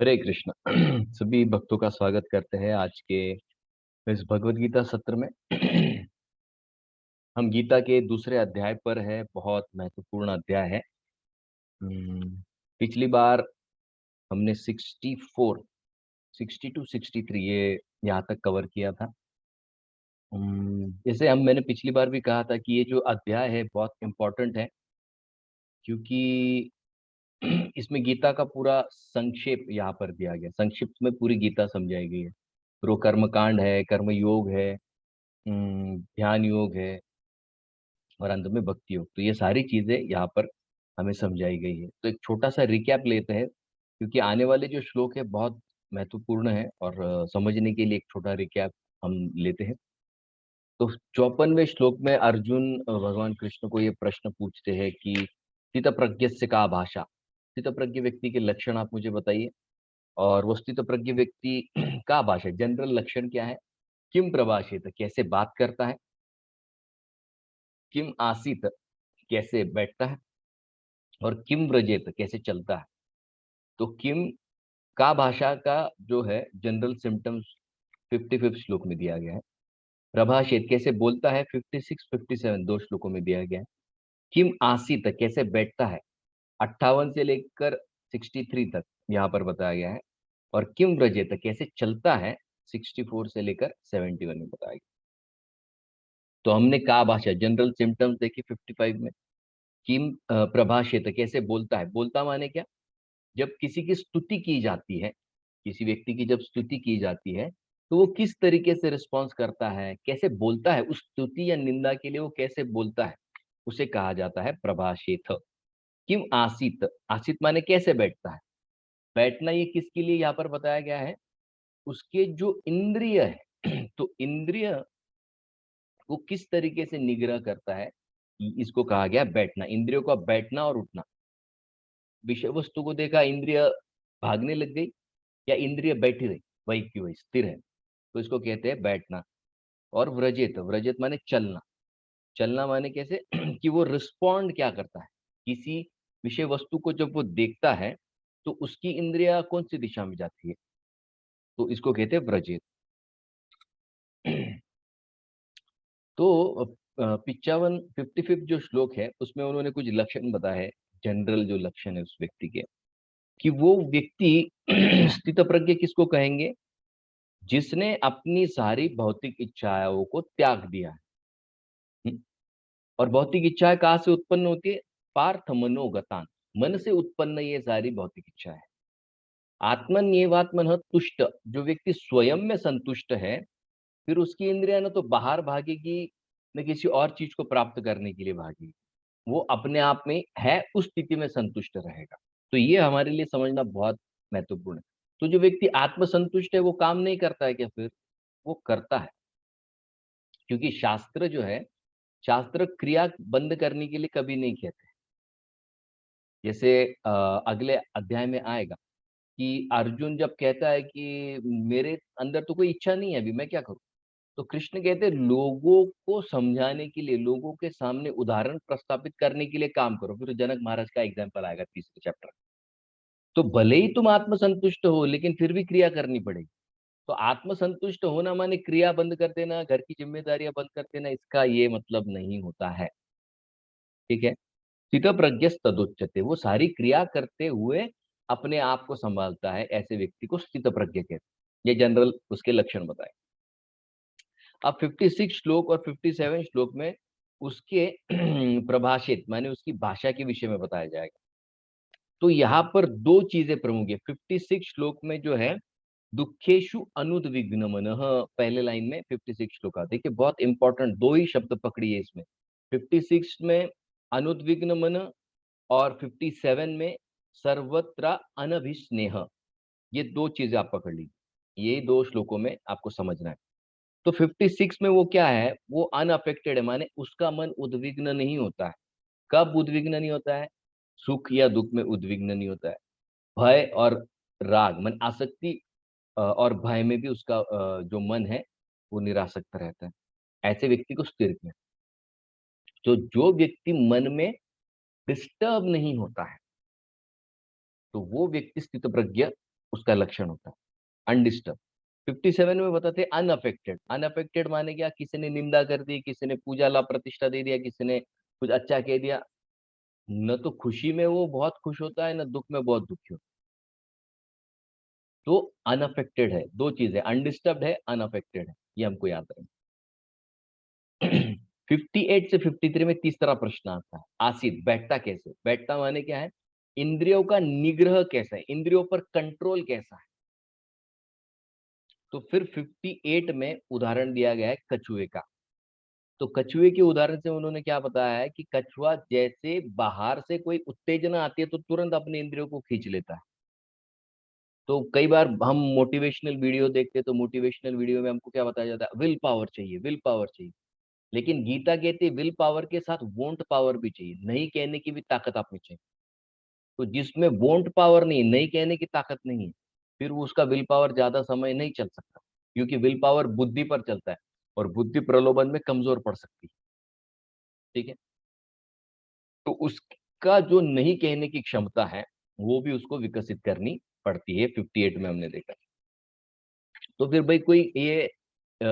हरे कृष्ण। सभी भक्तों का स्वागत करते हैं आज के इस भगवत गीता सत्र में। हम गीता के दूसरे अध्याय पर है, बहुत महत्वपूर्ण अध्याय है। पिछली बार हमने 64 62 63 ये यहाँ तक कवर किया था। जैसे मैंने पिछली बार भी कहा था कि ये जो अध्याय है बहुत इम्पोर्टेंट है, क्योंकि इसमें गीता का पूरा संक्षेप यहाँ पर दिया गया। संक्षिप्त में पूरी गीता समझाई गई है। फिर वो कर्म कांड है, कर्म योग है, ध्यान योग है, और अंत में भक्ति योग। तो ये सारी चीजें यहाँ पर हमें समझाई गई है। तो एक छोटा सा रिकैप लेते हैं, क्योंकि आने वाले जो श्लोक है बहुत महत्वपूर्ण है, और समझने के लिए एक छोटा रिकैप हम लेते हैं। तो 54वें श्लोक में अर्जुन भगवान कृष्ण को ये प्रश्न पूछते हैं कि स्थित प्रज्ञ से का भाषा। स्थित प्रज्ञ व्यक्ति के लक्षण आप मुझे बताइए। और वो स्थित प्रज्ञ व्यक्ति का भाषा, जनरल लक्षण क्या है? किम प्रभाषित, कैसे बात करता है? किम आसीत, कैसे बैठता है? और किम व्रजेत, कैसे चलता है? तो किम का भाषा का जो है जनरल सिम्टम्स 55 श्लोक में दिया गया है। प्रभाषित, कैसे बोलता है, 56 57 दो श्लोकों में दिया गया है। किम आसीत, कैसे बैठता है, 58 से लेकर 63 तक यहाँ पर बताया गया है। और किम व्रजेत, कैसे चलता है, 64 से लेकर 71 में बताया गया। तो हमने का भाषा जनरल सिम्टम्स देखे 55 में। किम प्रभाषित, कैसे बोलता है। बोलता माने क्या? जब किसी की स्तुति की जाती है, किसी व्यक्ति की जब स्तुति की जाती है, तो वो किस तरीके से रिस्पॉन्स करता है, कैसे बोलता है, उस स्तुति या निंदा के लिए वो कैसे बोलता है, उसे कहा जाता है प्रभाषित। किम आसित, आसित माने कैसे बैठता है। बैठना ये किसके लिए यहाँ पर बताया गया है? उसके जो इंद्रिय है तो इंद्रिय वो किस तरीके से निग्रह करता है, इसको कहा गया बैठना। इंद्रियों का बैठना और उठना। विषय वस्तु को देखा, इंद्रिय भागने लग गई, या इंद्रिय बैठी रही वही की वही स्थिर है, तो इसको कहते हैं बैठना। और व्रजित, व्रजित माने चलना। चलना माने कैसे कि वो रिस्पॉन्ड क्या करता है किसी विषय वस्तु को। जब वो देखता है तो उसकी इंद्रिया कौन सी दिशा में जाती है, तो इसको कहते हैं व्रजित। तो 55 जो श्लोक है उसमें उन्होंने कुछ लक्षण बताए हैं, जनरल जो लक्षण है उस व्यक्ति के, कि वो व्यक्ति स्थित प्रज्ञ किसको कहेंगे? जिसने अपनी सारी भौतिक इच्छाओं को त्याग दिया है। हम्म? और भौतिक इच्छाएं कहाँ से उत्पन्न होती है? पार्थ मनोगतान, मन से उत्पन्न ये सारी भौतिक इच्छा है। आत्मन्येवात्मन तुष्ट, जो व्यक्ति स्वयं में संतुष्ट है, फिर उसकी इंद्रिया न तो बाहर भागेगी, न किसी और चीज को प्राप्त करने के लिए भागेगी। वो अपने आप में है, उस स्थिति में संतुष्ट रहेगा। तो ये हमारे लिए समझना बहुत महत्वपूर्ण है। तो जो व्यक्ति आत्मसंतुष्ट है वो काम नहीं करता है क्या? फिर वो करता है, क्योंकि शास्त्र जो है, शास्त्र क्रिया बंद करने के लिए कभी नहीं कहते। जैसे अगले अध्याय में आएगा कि अर्जुन जब कहता है कि मेरे अंदर तो कोई इच्छा नहीं है, अभी मैं क्या करूं? तो कृष्ण कहते हैं लोगों को समझाने के लिए, लोगों के सामने उदाहरण प्रस्थापित करने के लिए काम करो। फिर जनक महाराज का एग्जाम्पल आएगा तीसरे चैप्टर। तो भले ही तुम आत्मसंतुष्ट हो, लेकिन फिर भी क्रिया करनी पड़ेगी। तो आत्मसंतुष्ट होना माने क्रिया बंद कर देना, घर की जिम्मेदारियां बंद कर देना, इसका ये मतलब नहीं होता है। ठीक है। स्थित प्रज्ञ तदुच्यते, वो सारी क्रिया करते हुए अपने आप को संभालता है, ऐसे व्यक्ति को स्थित प्रज्ञ कहते हैं। ये जनरल उसके लक्षण बताए। अब 56 श्लोक और 57 श्लोक में उसके प्रभाषित माने उसकी भाषा के विषय में बताया जाएगा। तो यहाँ पर दो चीजें प्रमुख है 56 श्लोक में जो है। दुखेशु अनुद्विग्न मनः, पहले लाइन में 56 श्लोक आता है। देखिए बहुत इंपॉर्टेंट दो ही शब्द पकड़िए इसमें। 56 में अनुद्विग्न मन, और 57 में सर्वत्र अनभिस्नेह। ये दो चीजें आप पकड़ लीजिए, ये दो श्लोकों में आपको समझना है। तो 56 में वो क्या है? वो अनअफेक्टेड है, माने उसका मन उद्विग्न नहीं होता है। कब उद्विग्न नहीं होता है? सुख या दुख में उद्विग्न नहीं होता है। भय और राग मन आसक्ति और भय में भी उसका जो मन है वो निरासक्त रहता है। ऐसे व्यक्ति को स्थिर किया। तो जो व्यक्ति मन में डिस्टर्ब नहीं होता है, तो वो व्यक्ति स्थित प्रज्ञ उसका लक्षण होता है, अनडिस्टर्ब। 57 में बताते हैं अनअफेक्टेड। अनअफेक्टेड माने क्या, किसी ने निंदा कर दी, किसी ने पूजा लाभ प्रतिष्ठा दे दिया, किसी ने कुछ अच्छा कह दिया, न तो खुशी में वो बहुत खुश होता है, न दुख में बहुत दुखी होता है। तो अनअफेक्टेड है, दो चीजें, अनडिस्टर्ब्ड है, अनअफेक्टेड है, ये हमको याद रखें। 58 से 53 में तीसरा प्रश्न आता है, आसित बैठता कैसे। बैठता माने क्या है, इंद्रियों का निग्रह कैसा है, इंद्रियों पर कंट्रोल कैसा है। तो फिर 58 में उदाहरण दिया गया है कछुए का। तो कछुए के उदाहरण से उन्होंने क्या बताया है कि कछुआ जैसे बाहर से कोई उत्तेजना आती है तो तुरंत अपने इंद्रियों को खींच लेता है। तो कई बार हम मोटिवेशनल वीडियो देखते हैं, तो मोटिवेशनल वीडियो में हमको क्या बताया जाता है, विल पावर चाहिए, विल पावर चाहिए। लेकिन गीता कहती है विल पावर के साथ वोंट पावर भी चाहिए, नहीं कहने की भी ताकत आप में चाहिए। तो जिसमें वोंट पावर नहीं, नहीं कहने की ताकत नहीं है, फिर उसका विल पावर ज्यादा समय नहीं चल सकता, क्योंकि विल पावर बुद्धि पर चलता है, और बुद्धि प्रलोभन में कमजोर पड़ सकती है। ठीक है। तो उसका जो नहीं कहने की क्षमता है, वो भी उसको विकसित करनी पड़ती है, 58 में हमने देखा। तो फिर भाई कोई ये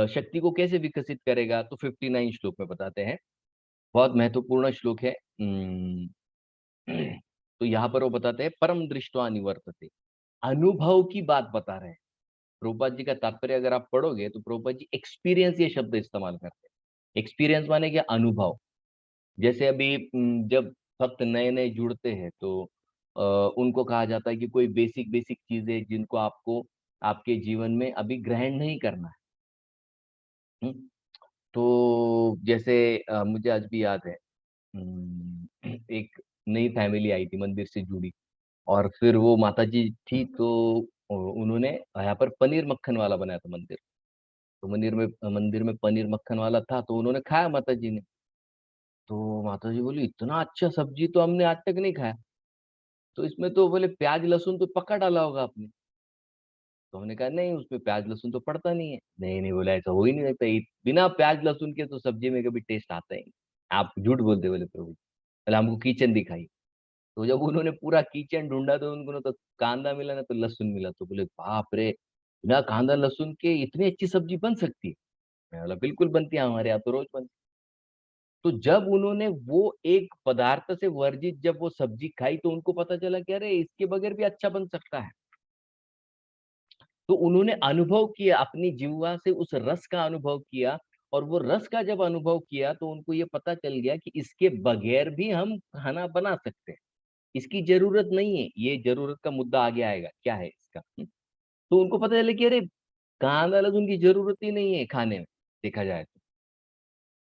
शक्ति को कैसे विकसित करेगा, तो 59 श्लोक में बताते हैं, बहुत महत्वपूर्ण श्लोक है। तो यहाँ पर वो बताते हैं, परम दृष्टवा निवर्तते, अनुभव की बात बता रहे हैं। प्रभुपाद जी का तात्पर्य अगर आप पढ़ोगे तो प्रभुपाद जी एक्सपीरियंस ये शब्द इस्तेमाल करते हैं। एक्सपीरियंस माने क्या, अनुभव। जैसे अभी जब भक्त नए नए जुड़ते हैं तो अ, उनको कहा जाता है कि कोई बेसिक बेसिक चीजें जिनको आपको आपके जीवन में अभी ग्रहण नहीं करना है। हम्म, तो जैसे मुझे आज भी याद है, एक नई फैमिली आई थी मंदिर से जुड़ी, और फिर वो माता जी थी, तो उन्होंने यहाँ पर पनीर मक्खन वाला बनाया था मंदिर। तो मंदिर में पनीर मक्खन वाला था, तो उन्होंने खाया माता जी ने। तो माता जी बोली, इतना अच्छा सब्जी तो हमने आज तक नहीं खाया, तो इसमें तो बोले प्याज लहसुन तो पक्का डाला होगा आपने। तो हमने कहा नहीं, उसमें प्याज लहसुन तो पड़ता नहीं है। नहीं नहीं, बोला ऐसा हो ही नहीं सकता, बिना प्याज लहसुन के तो सब्जी में कभी टेस्ट आता ही नहीं। आप झूठ बोलते, बोले प्रभु। बोले हमको किचन दिखाई। तो जब उन्होंने पूरा किचन ढूंढा तो उनको ना तो कांदा मिला, ना तो लहसुन मिला। तो बोले बाप रे, बिना कांदा लहसुन के इतनी अच्छी सब्जी बन सकती है। मैं बोला बिल्कुल बनती है, हमारे यहाँ तो रोज बनती है। तो जब उन्होंने वो एक पदार्थ से वर्जित जब वो सब्जी खाई, तो उनको पता चला कि अरे इसके बगैर भी अच्छा बन सकता है। तो उन्होंने अनुभव किया, अपनी जीवा से उस रस का अनुभव किया। और वो रस का जब अनुभव किया तो उनको ये पता चल गया कि इसके बगैर भी हम खाना बना सकते हैं, इसकी जरूरत नहीं है। ये जरूरत का मुद्दा आगे आएगा, क्या है इसका। तो उनको पता चला कि अरे कांदा लहसुन की जरूरत ही नहीं है खाने में। देखा जाए तो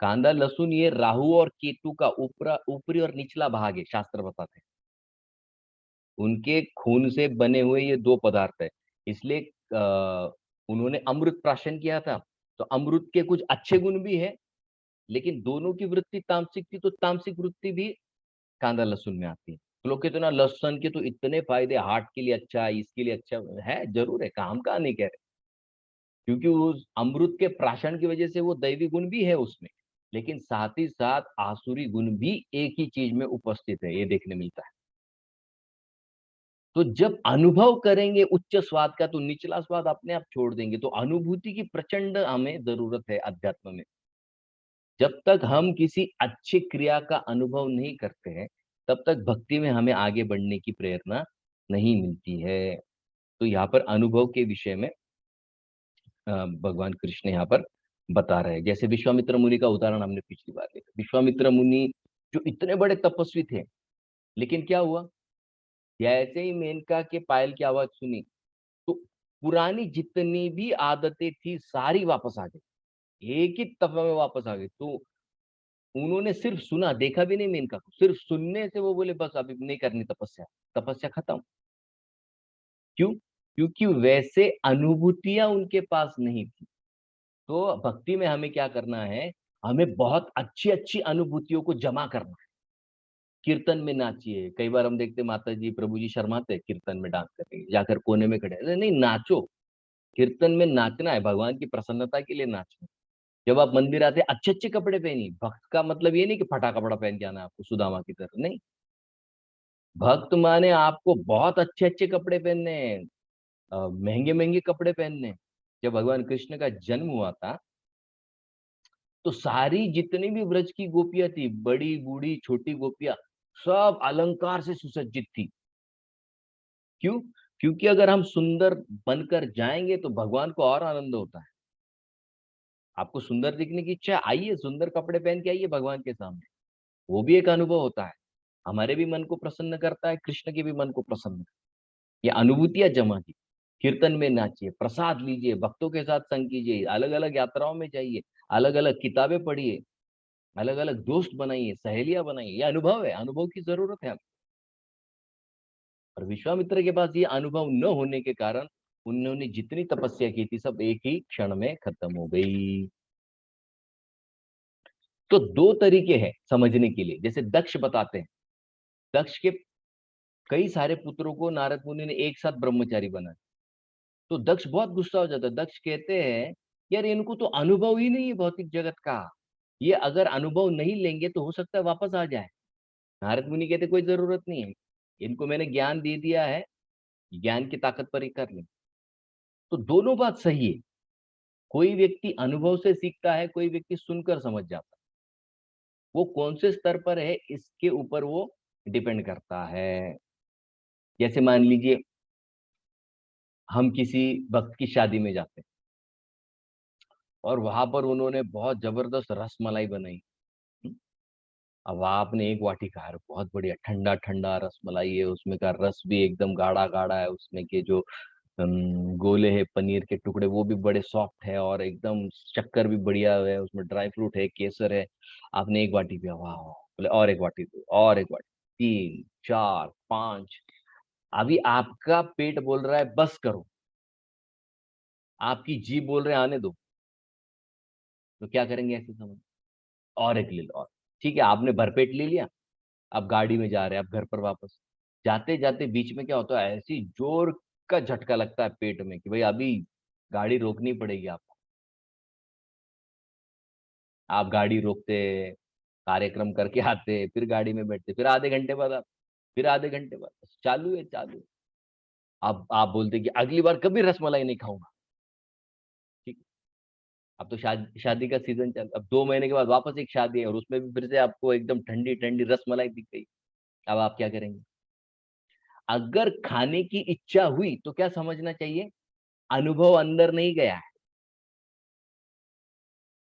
कांदा लहसुन ये राहु और केतु का ऊपरी और निचला भाग है, शास्त्र बताते हैं। उनके खून से बने हुए ये दो पदार्थ है। इसलिए उन्होंने अमृत प्राशन किया था। तो अमृत के कुछ अच्छे गुण भी है, लेकिन दोनों की वृत्ति तामसिक थी, तो तामसिक वृत्ति भी कांदा लहसुन में आती है। तो लोग कहते हैं ना, लहसुन के तो इतने फायदे, हार्ट के लिए अच्छा है, इसके लिए अच्छा है, जरूर है, काम का नहीं कह रहे। क्योंकि उस अमृत के प्राशन की वजह से वो दैवी गुण भी है उसमें, लेकिन साथ ही साथ आसुरी गुण भी एक ही चीज में उपस्थित है, ये देखने मिलता है। तो जब अनुभव करेंगे उच्च स्वाद का, तो निचला स्वाद अपने आप छोड़ देंगे। तो अनुभूति की प्रचंड हमें जरूरत है अध्यात्म में। जब तक हम किसी अच्छी क्रिया का अनुभव नहीं करते हैं, तब तक भक्ति में हमें आगे बढ़ने की प्रेरणा नहीं मिलती है। तो यहाँ पर अनुभव के विषय में भगवान कृष्ण यहाँ पर बता रहे हैं। जैसे विश्वामित्र मुनि का उदाहरण हमने पिछली बार देखा। विश्वामित्र मुनि जो इतने बड़े तपस्वी थे, लेकिन क्या हुआ, जैसे ही मेनका के पायल की आवाज सुनी, तो पुरानी जितनी भी आदतें थी सारी वापस आ गई, एक ही दफा में वापस आ गई। तो उन्होंने सिर्फ सुना, देखा भी नहीं मेनका को, सिर्फ सुनने से वो बोले बस अभी नहीं करनी तपस्या, तपस्या खत्म। क्यों? क्योंकि वैसे अनुभूतियां उनके पास नहीं थी। तो भक्ति में हमें क्या करना है, हमें बहुत अच्छी अच्छी अनुभूतियों को जमा करना है। कीर्तन में नाचिए, कई बार हम देखते माता जी प्रभु जी शर्माते हैं, कीर्तन में डांस करेंगे जाकर कोने में खड़े, अरे नहीं, नाचो। कीर्तन में नाचना है, भगवान की प्रसन्नता के लिए नाचना। जब आप मंदिर आते हैं, अच्छे अच्छे कपड़े पहनिए। भक्त का मतलब ये नहीं कि फटा कपड़ा पहन के आना है आपको सुदामा की तरह, नहीं। भक्त माने आपको बहुत अच्छे अच्छे कपड़े पहनने हैं, महंगे-महंगे कपड़े पहनने। जब भगवान कृष्ण का जन्म हुआ था, तो सारी जितनी भी ब्रज की गोपियाँ थी, बड़ी, बूढ़ी, छोटी गोपियाँ, सब अलंकार से सुसज्जित थी। क्यों? क्योंकि अगर हम सुंदर बनकर जाएँगे तो भगवान को और आनंद होता है। आपको सुंदर दिखने की इच्छा है, आइए सुंदर कपड़े पहन के आइए भगवान के सामने। वो भी एक अनुभव होता है। हमारे भी मन को प्रसन्न करता है, कृष्ण के भी मन को प्रसन्न। ये अनुभूतियाँ जमा की। कीर्तन में नाचिए, प्रसाद लीजिए, भक्तों के साथ संग कीजिए, अलग-अलग यात्राओं में जाइए, अलग-अलग किताबें पढ़िए, अलग-अलग दोस्त बनाइए, सहेलियाँ बनाइए। ये अनुभव है, अनुभव की ज़रूरत है। और विश्वामित्र के पास ये अनुभव न होने के कारण उन्होंने जितनी तपस्या की थी सब एक ही क्षण में खत्म हो गई। तो 2 तरीके हैं समझने के लिए, जैसे दक्ष बताते हैं। दक्ष के कई सारे पुत्रों को नारद मुनि ने एक साथ ब्रह्मचारी बनाया। तो दक्ष बहुत गुस्सा हो जाता है। दक्ष कहते हैं, यार इनको तो अनुभव ही नहीं है भौतिक जगत का। ये अगर अनुभव नहीं लेंगे तो हो सकता है वापस आ जाए। नारद मुनि कहते कोई ज़रूरत नहीं है। इनको मैंने ज्ञान दे दिया है, ज्ञान की ताकत पर ही कर लें। तो दोनों बात सही है। कोई व्यक्ति अनुभव से सीखता है, कोई व्यक्ति सुनकर समझ जाता है। वो कौन से स्तर पर है इसके ऊपर वो डिपेंड करता है। जैसे मान लीजिए हम किसी भक्त की शादी में जाते हैं और वहां पर उन्होंने बहुत जबरदस्त रसमलाई बनाई। हम्म, अब आपने एक वाटी खा रहे हो, बहुत बढ़िया ठंडा ठंडा रसमलाई है, उसमें का रस भी एकदम गाढ़ा गाढ़ा है, उसमें के जो गोले है पनीर के टुकड़े वो भी बड़े सॉफ्ट है और एकदम शक्कर भी बढ़िया है, उसमें ड्राई फ्रूट है, केसर है। आपने एक बाटी पिया, वाह वाह, बोले और एक बाटी दो, और एक बाटी, 3 4 5। अभी आपका पेट बोल रहा है बस करो, आपकी जीभ बोल रहे हैं आने दो। तो क्या करेंगे ऐसे समय? और एक ले लो और। ठीक है, आपने भरपेट ले लिया। अब गाड़ी में जा रहे हैं, अब घर पर वापस जाते जाते बीच में क्या होता है, ऐसी जोर का झटका लगता है पेट में कि भाई अभी गाड़ी रोकनी पड़ेगी आपको। आप गाड़ी रोकते, कार्यक्रम करके आते, फिर गाड़ी में बैठते, फिर आधे घंटे बाद आप, फिर आधे घंटे बाद चालू है चालू है। अब आप बोलते कि अगली बार कभी रसमलाई नहीं खाऊंगा। ठीक है, अब तो शादी का सीजन चल, अब 2 महीने के बाद वापस एक शादी है और उसमें भी फिर से आपको एकदम ठंडी ठंडी रसमलाई दिख गई। अब आप क्या करेंगे? अगर खाने की इच्छा हुई तो क्या समझना चाहिए? अनुभव अंदर नहीं गया है।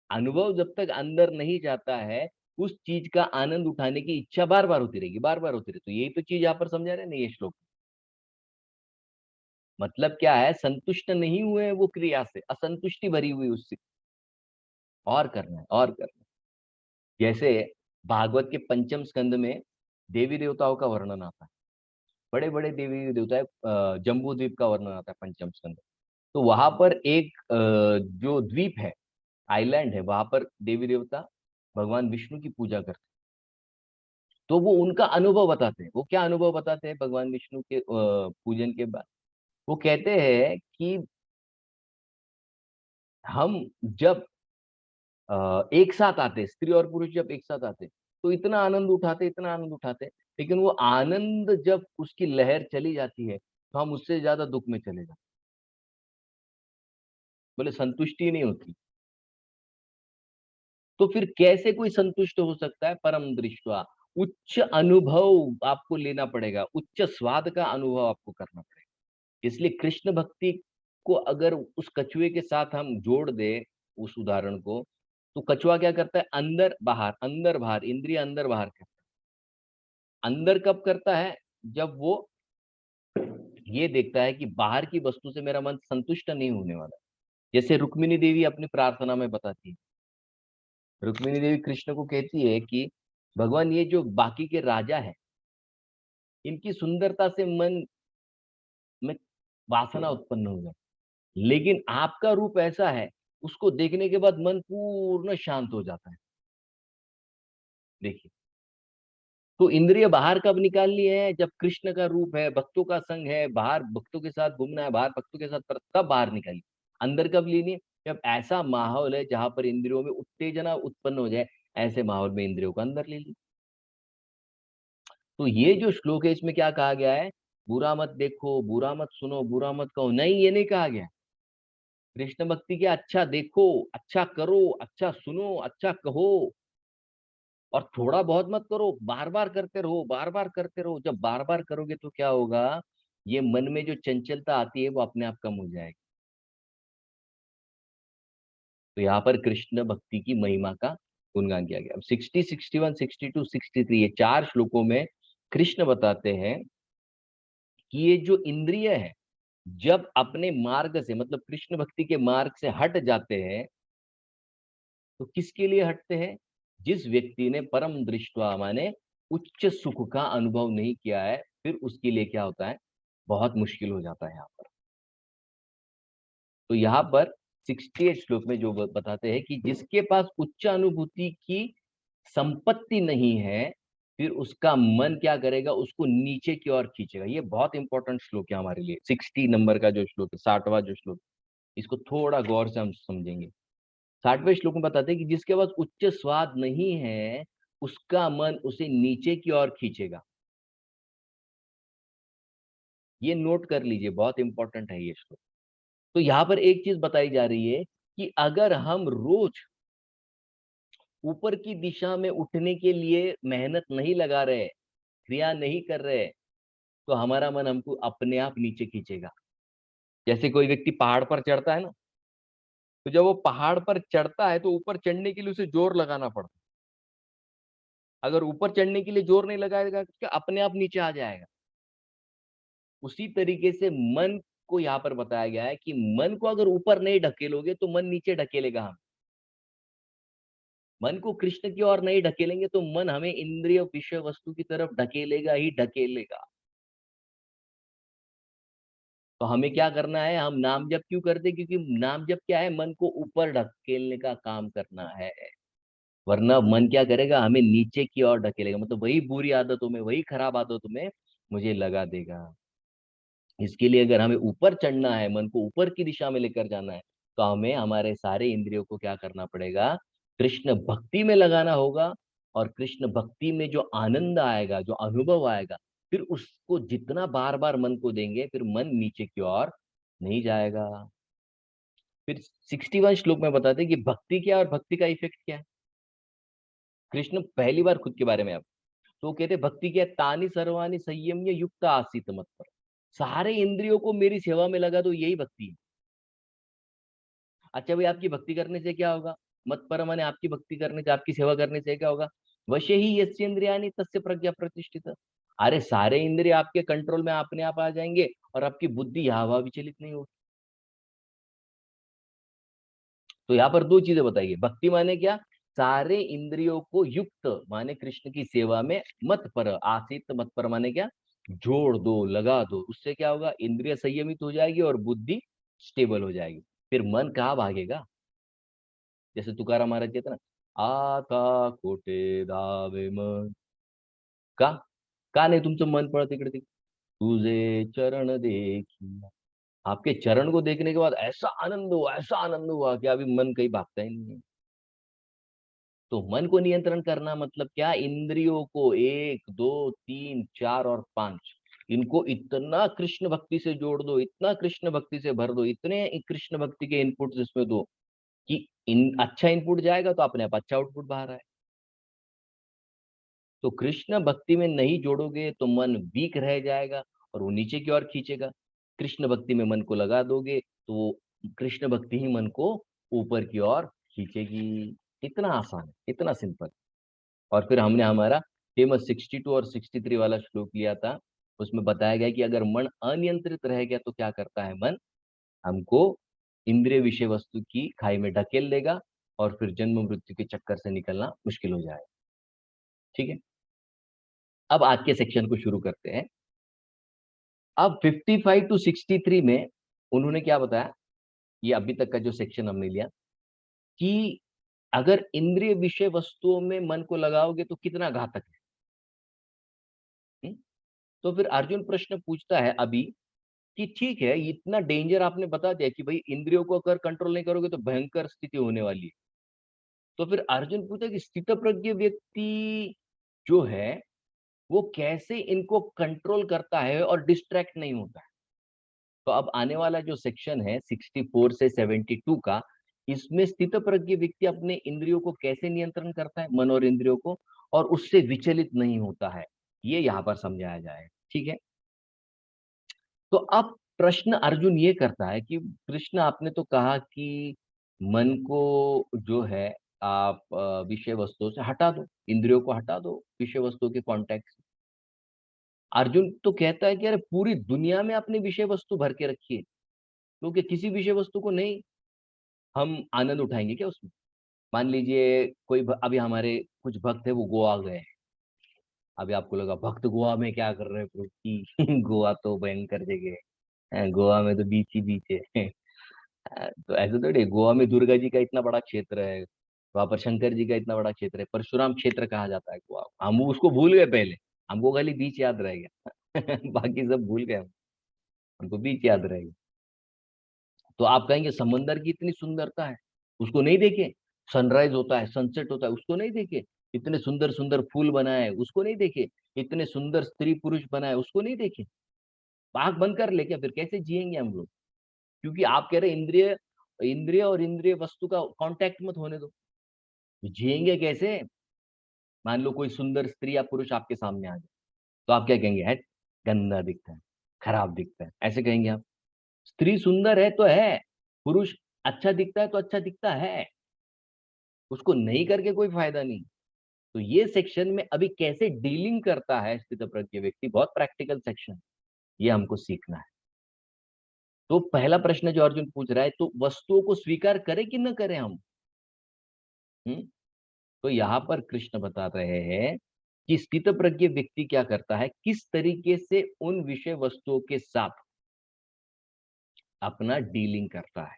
अनुभव जब तक अंदर नहीं जाता है, उस चीज का आनंद उठाने की इच्छा बार बार होती रहेगी, बार बार होती रहेगी। तो यही तो चीज यहाँ पर समझा रहे हैं ना ये श्लोक। मतलब क्या है, संतुष्ट नहीं हुए वो क्रिया से, असंतुष्टि भरी हुई उससे, और करना है और करना है। जैसे भागवत के पंचम स्कंद में देवी देवताओं का वर्णन आता है। बड़े बड़े देवी देवता है, जम्बू द्वीप का वर्णन आता है पंचम स्कंद। तो वहां पर एक जो द्वीप है, आइलैंड है, वहां पर देवी देवता भगवान विष्णु की पूजा करते हैं। तो वो उनका अनुभव बताते हैं। वो क्या अनुभव बताते हैं भगवान विष्णु के पूजन के बाद? वो कहते हैं कि हम जब एक साथ आते, स्त्री और पुरुष जब एक साथ आते, तो इतना आनंद उठाते, इतना आनंद उठाते, लेकिन वो आनंद जब उसकी लहर चली जाती है तो हम उससे ज्यादा दुख में चले जाते। बोले संतुष्टि नहीं होती। तो फिर कैसे कोई संतुष्ट हो सकता है? परम दृष्टवा, उच्च अनुभव आपको लेना पड़ेगा, उच्च स्वाद का अनुभव आपको करना पड़ेगा। इसलिए कृष्ण भक्ति को अगर उस कछुए के साथ हम जोड़ दे, उस उदाहरण को, तो कछुआ क्या करता है? अंदर बाहर, इंद्रिय अंदर बाहर करता है। अंदर कब करता है? जब वो ये देखता है कि बाहर की वस्तु से मेरा मन संतुष्ट नहीं होने वाला। जैसे रुक्मिणी देवी अपनी प्रार्थना में बताती है। रुक्मिणी देवी कृष्ण को कहती है कि भगवान ये जो बाकी के राजा है, इनकी सुंदरता से मन में वासना उत्पन्न हो जाए, लेकिन आपका रूप ऐसा है, उसको देखने के बाद मन पूर्ण शांत हो जाता है। देखिए, तो इंद्रिय बाहर कब निकालनी है? जब कृष्ण का रूप है, भक्तों का संग है, बाहर भक्तों के साथ घूमना है, बाहर भक्तों के साथ तब बाहर निकालिए। अंदर कब लेनी है? जब ऐसा माहौल है जहां पर इंद्रियों में उत्तेजना उत्पन्न हो जाए, ऐसे माहौल में इंद्रियों को अंदर ले लीजिए। तो ये जो श्लोक है इसमें क्या कहा गया है? बुरा मत देखो, बुरा मत सुनो, बुरा मत कहो, नहीं ये नहीं कहा गया। कृष्ण भक्ति के अच्छा देखो, अच्छा करो, अच्छा सुनो, अच्छा कहो, और थोड़ा बहुत मत करो, बार बार करते रहो, बार बार करते रहो। जब बार बार करोगे तो क्या होगा, ये मन में जो चंचलता आती है वो अपने आप कम हो जाएगी। तो यहाँ पर कृष्ण भक्ति की महिमा का गुणगान किया गया। अब 60, 61, 62, 63 ये चार श्लोकों में कृष्ण बताते हैं कि ये जो इंद्रिय है, जब अपने मार्ग से मतलब कृष्ण भक्ति के मार्ग से हट जाते हैं, तो किसके लिए हटते हैं? जिस व्यक्ति ने परम दृष्टवा माने उच्च सुख का अनुभव नहीं किया है, फिर उसके लिए क्या होता है, बहुत मुश्किल हो जाता है यहाँ पर। तो यहाँ पर 68 श्लोक में जो बताते हैं कि जिसके पास उच्च अनुभूति की संपत्ति नहीं है, फिर उसका मन क्या करेगा, उसको नीचे की ओर खींचेगा। ये बहुत इंपॉर्टेंट श्लोक है हमारे लिए। 60 नंबर का जो श्लोक है, 60वां जो श्लोक, इसको थोड़ा गौर से हम समझेंगे। 60वें श्लोक में बताते हैं कि जिसके पास उच्च स्वाद नहीं है, उसका मन उसे नीचे की ओर खींचेगा। ये नोट कर लीजिए, बहुत इंपॉर्टेंट है ये श्लोक। तो यहाँ पर एक चीज बताई जा रही है कि अगर हम रोज ऊपर की दिशा में उठने के लिए मेहनत नहीं लगा रहे, क्रिया नहीं कर रहे, तो हमारा मन हमको अपने आप नीचे खींचेगा। जैसे कोई व्यक्ति पहाड़ पर चढ़ता है ना, तो जब वो पहाड़ पर चढ़ता है तो ऊपर चढ़ने के लिए उसे जोर लगाना पड़ता है। अगर ऊपर चढ़ने के लिए जोर नहीं लगाएगा तो क्या अपने आप नीचे आ जाएगा। उसी तरीके से मन को यहाँ पर बताया गया है कि मन को अगर ऊपर नहीं ढकेलोगे तो मन नीचे ढकेलेगा। हम मन को कृष्ण की ओर नहीं ढकेलेंगे तो मन हमें इंद्रिय विषय वस्तु की तरफ ढकेलेगा ही ढकेलेगा। तो हमें क्या करना है, हम नाम जप क्यों करते, क्योंकि नाम जप क्या है, मन को ऊपर ढकेलने का काम करना है। वरना मन क्या करेगा, हमें नीचे की ओर ढकेलेगा, मतलब वही बुरी आदतों में, वही खराब आदतों में मुझे लगा देगा। इसके लिए अगर हमें ऊपर चढ़ना है, मन को ऊपर की दिशा में लेकर जाना है, तो हमें हमारे सारे इंद्रियों को क्या करना पड़ेगा, कृष्ण भक्ति में लगाना होगा। और कृष्ण भक्ति में जो आनंद आएगा, जो अनुभव आएगा, फिर उसको जितना बार बार मन को देंगे, फिर मन नीचे की ओर नहीं जाएगा। फिर 61 श्लोक में बताते हैं कि भक्ति क्या है और भक्ति का इफेक्ट क्या है। कृष्ण पहली बार खुद के बारे में, आप तो कहते भक्ति क्या है, तानी सर्वानी संयम्य युक्त आसीत मत पर। सारे इंद्रियों को मेरी सेवा में लगा दो, यही भक्ति है। अच्छा भाई, आपकी भक्ति करने से क्या होगा? मत पर माने आपकी भक्ति करने से, आपकी सेवा करने से क्या होगा? वशे ही यस्य इंद्रियाणि तस्य प्रज्ञा प्रतिष्ठित। अरे सारे इंद्रिय आपके कंट्रोल में अपने आप आ जाएंगे और आपकी बुद्धि यहाँ वहां विचलित नहीं होगी। तो यहाँ पर दो चीजें बताइए, भक्ति माने क्या, सारे इंद्रियों को युक्त माने कृष्ण की सेवा में मत पर आसित, मत पर माने क्या, जोड़ दो, लगा दो। उससे क्या होगा, इंद्रिय संयमित हो जाएगी और बुद्धि स्टेबल हो जाएगी। फिर मन कहाँ भागेगा? जैसे तुकाराम महाराज कहते ना, आता कोठे धावे मन, का का नाही तुमचं मन पळत इकडे तिकडे, तुझे चरण देखी। आपके चरण को देखने के बाद ऐसा आनंद हुआ, ऐसा आनंद हुआ कि अभी मन कहीं भागता ही नहीं है। तो मन को नियंत्रण करना मतलब क्या, इंद्रियों को एक, दो, तीन, चार और पांच, इनको इतना कृष्ण भक्ति से जोड़ दो, इतना कृष्ण भक्ति से भर दो, इतने कृष्ण भक्ति के इनपुट इसमें दो कि इन अच्छा इनपुट जाएगा तो अपने आप अच्छा आउटपुट बाहर आए। तो कृष्ण भक्ति में नहीं जोड़ोगे तो मन वीक रह जाएगा और वो नीचे की ओर खींचेगा। कृष्ण भक्ति में मन को लगा दोगे तो वो कृष्ण भक्ति ही मन को ऊपर की ओर खींचेगी। इतना आसान है, इतना सिंपल। और फिर हमने हमारा फेमस 62 और 63 वाला श्लोक लिया था। उसमें बताया गया कि अगर मन अनियंत्रित रह गया तो क्या करता है मन, हमको इंद्रिय विषय वस्तु की खाई में ढकेल देगा और फिर जन्म मृत्यु के चक्कर से निकलना मुश्किल हो जाएगा। ठीक है, अब आज के सेक्शन को शुरू करते हैं। अब 55 टू 63 में उन्होंने क्या बताया, ये अभी तक का जो सेक्शन हमने लिया, कि अगर इंद्रिय विषय वस्तुओं में मन को लगाओगे तो कितना घातक है। हुँ? तो फिर अर्जुन प्रश्न पूछता है अभी कि ठीक है, इतना डेंजर आपने बता दिया कि भाई इंद्रियों को अगर कंट्रोल नहीं करोगे तो भयंकर स्थिति होने वाली है। तो फिर अर्जुन पूछता है कि स्थितप्रज्ञ व्यक्ति जो है वो कैसे इनको कंट्रोल करता है और डिस्ट्रैक्ट नहीं होता है। तो अब आने वाला जो सेक्शन है 64 से 72 का, इसमें स्थितप्रज्ञ व्यक्ति अपने इंद्रियों को कैसे नियंत्रण करता है, मन और इंद्रियों को, और उससे विचलित नहीं होता है, ये यहाँ पर समझाया जाएगा। ठीक है? तो अब प्रश्न अर्जुन ये करता है कि कृष्ण, आपने तो कहा कि मन को जो है आप विषय वस्तुओं से हटा दो, इंद्रियों को हटा दो विषय वस्तुओं के कांटेक्ट से। अर्जुन तो कहता है कि अरे पूरी दुनिया में अपनी विषय वस्तु भर के रखिए, क्योंकि किसी विषय वस्तु को नहीं हम आनंद उठाएंगे क्या उसमें। मान लीजिए कोई अभी हमारे कुछ भक्त है वो गोवा गए हैं। अभी आपको लगा भक्त गोवा में क्या कर रहे हैं प्रभु की गोवा तो भयंकर जगह है, गोवा में तो बीच ही बीच है। तो ऐसे थोड़ी है, गोवा में दुर्गा जी का इतना बड़ा क्षेत्र है, वहां पर शंकर जी का इतना बड़ा क्षेत्र है, परशुराम क्षेत्र कहा जाता है गोवा को। हम उसको भूल गए पहले, हमको खाली बीच याद रह गया बाकी सब भूल गए हम, हमको बीच याद रह गया। तो आप कहेंगे समंदर की इतनी सुंदरता है, उसको नहीं देखे? सनराइज होता है, सनसेट होता है, उसको नहीं देखे? इतने सुंदर सुंदर फूल बनाए, उसको नहीं देखे? इतने सुंदर स्त्री पुरुष बनाए, उसको नहीं देखे? आंख बंद कर ले क्या? फिर कैसे जिएंगे हम लोग? क्योंकि आप कह रहे इंद्रिय, इंद्रिय और इंद्रिय वस्तु का कांटेक्ट मत होने दो, तो जिएंगे कैसे? मान लो कोई सुंदर स्त्री या पुरुष आपके सामने आ जाए, तो आप क्या कहेंगे? है, गंदा दिखता है, खराब दिखता है, ऐसे कहेंगे आप? स्त्री सुंदर है तो है, पुरुष अच्छा दिखता है तो अच्छा दिखता है, उसको नहीं करके कोई फायदा नहीं। तो ये सेक्शन में अभी कैसे डीलिंग करता है स्थितप्रज्ञ व्यक्ति, बहुत प्रैक्टिकल सेक्शन, ये हमको सीखना है। तो पहला प्रश्न जो अर्जुन पूछ रहा है, तो वस्तुओं को स्वीकार करें कि न करें हम? हम्म तो यहाँ पर कृष्ण बता रहे हैं कि स्थितप्रज्ञ व्यक्ति क्या करता है, किस तरीके से उन विषय वस्तुओं के साथ अपना डीलिंग करता है।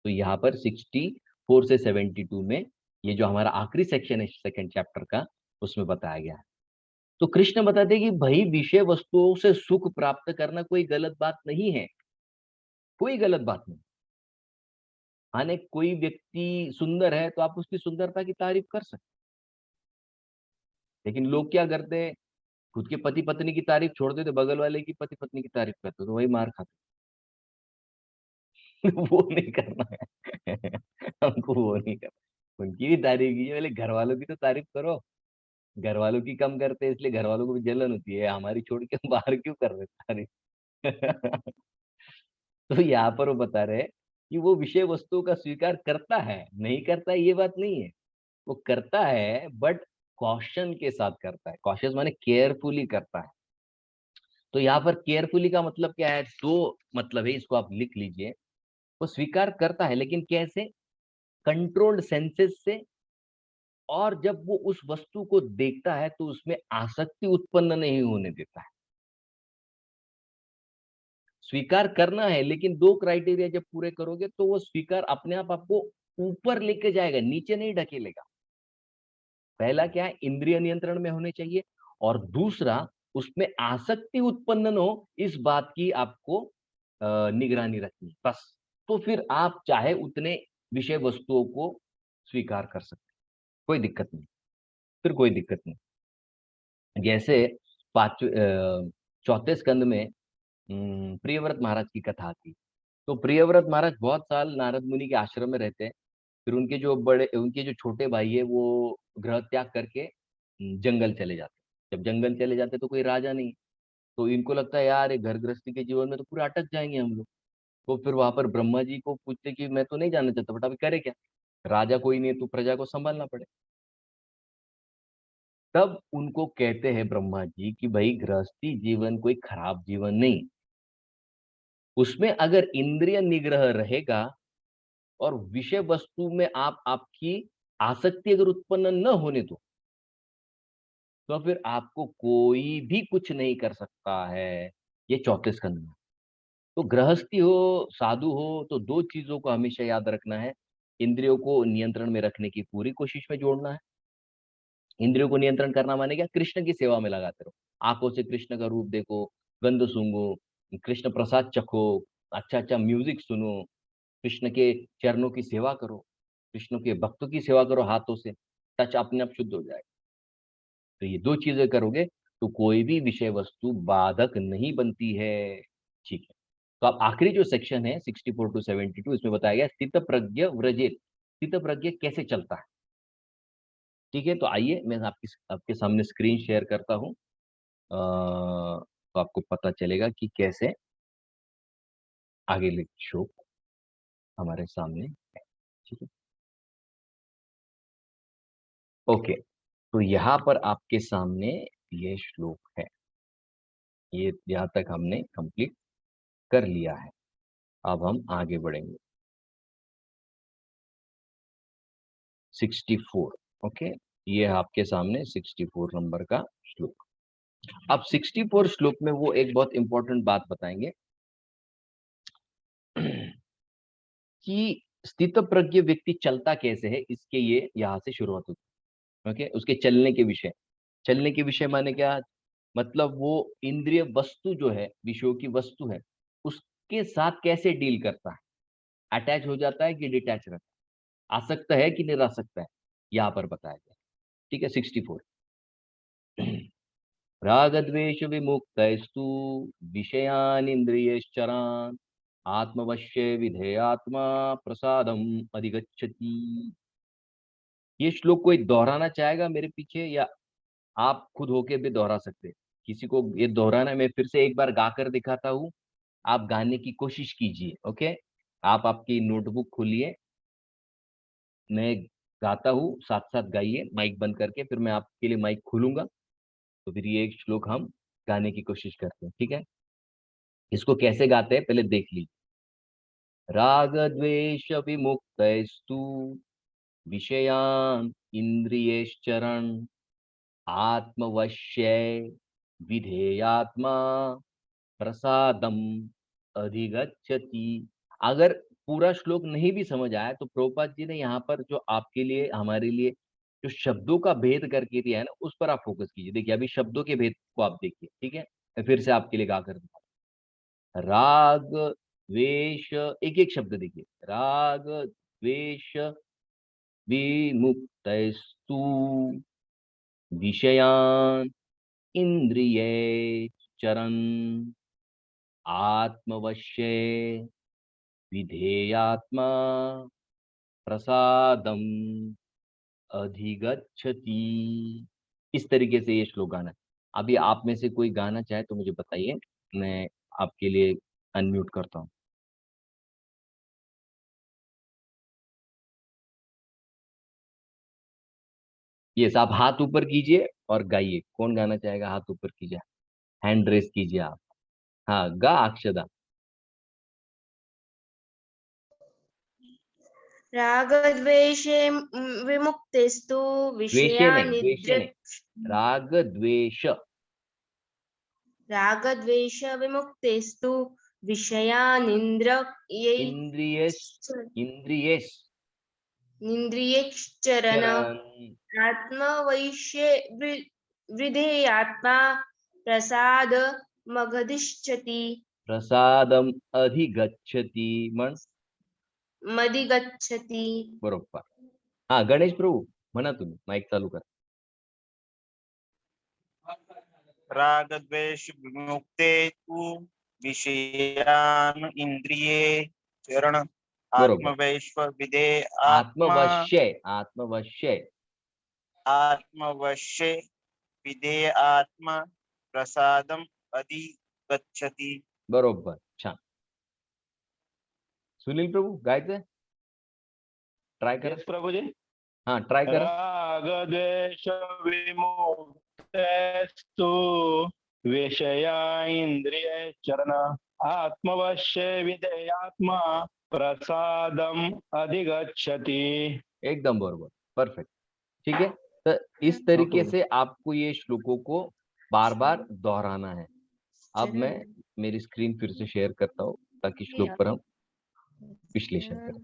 तो यहाँ पर 64 से 72 में, ये जो हमारा आखिरी सेक्शन है सेकंड चैप्टर का, उसमें बताया गया है। तो कृष्ण बताते हैं कि भाई विषय वस्तुओं से सुख प्राप्त करना कोई गलत बात नहीं है, कोई गलत बात नहीं। माने कोई व्यक्ति सुंदर है तो आप उसकी सुंदरता की तारीफ कर सकते, लेकिन लोग क्या करते हैं, खुद के पति पत्नी की तारीफ छोड़ देते, बगल वाले की पति पत्नी की तारीफ करते, तो वही मार खाते। वो नहीं करना है हमको, वो नहीं करना। उनकी भी तारीफ कीजिए, पहले घर वालों की तो तारीफ करो। घर वालों की कम करते हैं इसलिए घर वालों को भी जलन होती है, हमारी छोड़ के बाहर क्यों कर रहे तारीफ तो यहाँ पर वो बता रहे हैं कि वो विषय वस्तुओं का स्वीकार करता है, नहीं करता है ये बात नहीं है, वो करता है बट कॉशन के साथ करता है। कॉशियस माने केयरफुली करता है। तो यहाँ पर केयरफुली का मतलब क्या है, दो मतलब है, इसको आप लिख लीजिए। वो स्वीकार करता है लेकिन कैसे? कंट्रोल्ड सेंसेस से, और जब वो उस वस्तु को देखता है तो उसमें आसक्ति उत्पन्न नहीं होने देता है। स्वीकार करना है लेकिन दो क्राइटेरिया जब पूरे करोगे तो वो स्वीकार अपने आप आपको ऊपर लेके जाएगा, नीचे नहीं ढकेलेगा। पहला क्या है, इंद्रिय नियंत्रण में होने चाहिए, और दूसरा उसमें आसक्ति उत्पन्न न हो, इस बात की आपको निगरानी रखनी है, बस। तो फिर आप चाहे उतने विषय वस्तुओं को स्वीकार कर सकते, कोई दिक्कत नहीं, फिर कोई दिक्कत नहीं। जैसे चौथे स्कंद में प्रियव्रत महाराज की कथा आती है। तो प्रियव्रत महाराज बहुत साल नारद मुनि के आश्रम में रहते हैं। फिर उनके जो छोटे भाई है वो गृह त्याग करके जंगल चले जाते हैं। जब जंगल चले जाते हैं तो कोई राजा नहीं, तो इनको लगता है यार ये घर गृहस्थी के जीवन में तो पूरे अटक जाएंगे हम लोग। तो फिर वहां पर ब्रह्मा जी को पूछते कि मैं तो नहीं जाना चाहता, बट अभी करे क्या, राजा कोई नहीं है तो प्रजा को संभालना पड़े। तब उनको कहते हैं ब्रह्मा जी कि भाई गृहस्थी जीवन कोई खराब जीवन नहीं, उसमें अगर इंद्रिय निग्रह रहेगा और विषय वस्तु में आप आपकी आसक्ति अगर उत्पन्न न होने दो, तो फिर आपको कोई भी कुछ नहीं कर सकता है। ये चौथे स्कंद में। तो गृहस्थी हो, साधु हो, तो दो चीजों को हमेशा याद रखना है। इंद्रियों को नियंत्रण में रखने की पूरी कोशिश में जोड़ना है। इंद्रियों को नियंत्रण करना माने क्या, कृष्ण की सेवा में लगाते रहो। आंखों से कृष्ण का रूप देखो, गंध सूंघो, कृष्ण प्रसाद चखो, अच्छा अच्छा म्यूजिक सुनो, कृष्ण के चरणों की सेवा करो, कृष्ण के भक्तों की सेवा करो हाथों से, टच अपने आप शुद्ध हो जाएगा। तो ये दो चीजें करोगे तो कोई भी विषय वस्तु बाधक नहीं बनती है। ठीक है, तो अब आखिरी जो सेक्शन है 64 टू 72, इसमें बताया गया स्थित प्रज्ञ व्रजेत, स्थित प्रज्ञ कैसे चलता है। ठीक है, तो आइए मैं आपके सामने स्क्रीन शेयर करता हूँ, तो आपको पता चलेगा कि कैसे आगे श्लोक हमारे सामने है। ठीक है, ओके, तो यहाँ पर आपके सामने ये श्लोक है, ये यहाँ तक हमने कंप्लीट कर लिया है। अब हम आगे बढ़ेंगे 64। ओके, ये है आपके सामने 64 नंबर का श्लोक। अब 64 श्लोक में वो एक बहुत इंपॉर्टेंट बात बताएंगे कि स्थित प्रज्ञ व्यक्ति चलता कैसे है, इसके ये यहाँ से शुरुआत होती है। ओके, उसके चलने के विषय, चलने के विषय माने क्या, मतलब वो इंद्रिय वस्तु जो है, विषयों की वस्तु है, उसके साथ कैसे डील करता है, अटैच हो जाता है कि डिटैच रहता है, आसक्त है कि निरासक्त है, यहाँ पर बताया गया। ठीक है, 64। राग द्वेष विमुक्तस्तु विषयान इंद्रियश्चरान आत्मवश्य विधेयात्मा प्रसादम अधिगच्छति। ये श्लोक कोई दोहराना चाहेगा मेरे पीछे, या आप खुद होके भी दोहरा सकते हैं। किसी को ये दोहराना है, मैं फिर से एक बार गा कर दिखाता हूँ, आप गाने की कोशिश कीजिए। ओके, आप आपकी नोटबुक खोलिए, मैं गाता हूँ, साथ साथ गाइए माइक बंद करके, फिर मैं आपके लिए माइक खोलूंगा, तो फिर ये एक श्लोक हम गाने की कोशिश करते हैं। ठीक है, इसको कैसे गाते हैं पहले देख लीजिए। राग द्वेष विमुक्तस्तु विषयान इंद्रियश्चरण आत्मवश्य विधेयात्मा प्रसादम अधिगच्छति। अगर पूरा श्लोक नहीं भी समझ आया तो प्रभुपाद जी ने यहाँ पर जो आपके लिए, हमारे लिए जो शब्दों का भेद करके दिया है ना, उस पर आप फोकस कीजिए। देखिए अभी शब्दों के भेद को आप देखिए। ठीक है, मैं फिर से आपके लिए गा कर दूं। राग द्वेष, एक एक शब्द देखिए। राग द्वेष विमुक्तस्तु विषयान इंद्रिय चरन आत्मवश्य विधेयात्मा प्रसादम अधिगच्छति। इस तरीके से ये श्लोक गाना है। अभी आप में से कोई गाना चाहे तो मुझे बताइए, मैं आपके लिए अनम्यूट करता हूँ। ये आप हाथ ऊपर कीजिए और गाइए। कौन गाना चाहेगा, हाथ ऊपर कीजिए, हैंड रेस कीजिए आप। हाँ, गा अक्षदा। रागद्वेषे विमुक्तेस्तु द्वेषे नहीं, विषयानिद्र द्वेषे नहीं, राग द्वेष। रागद्वेष विमुक्तेस्तु विषयानिन्द्रियै इंद्रियस, इंद्रियस निन्द्रियैश्चरन् चरण आत्मवैश्ये वृधेयात्मा प्रसादमधिगच्छति प्रसादम अधिगच्छति मन मधिगच्छति। बरोबर। हाँ गणेश प्रभू, म्हणा तुम्ही, माईक चालू करा. रागद्वेष विमुक्ते तु विषयान इंद्रिये चरण बरोबर. आत्मवैश्व विदे आत्मा आत्मवश्य, आत्मवश्य. आत्मवश्ये विधेय आत्मा प्रसादम अधिगच्छति। बरोबर, छान. सुनील प्रभू गायचंय, ट्राय करा. यस प्रभुजी. हाँ ट्राय करा. राग द्वेष विमुक्तस्तु विषया इंद्रिय चरण आत्मवश्य विधेयात्मा प्रसादम अधिगच्छति. एकदम बरोबर, परफेक्ट. ठीक है, तो इस तरीके से आपको ये श्लोकों को बार बार दोहराना है. अब मैं मेरी स्क्रीन फिर से शेयर करता हूँ ताकि श्लोक पर हम विश्लेषण करें.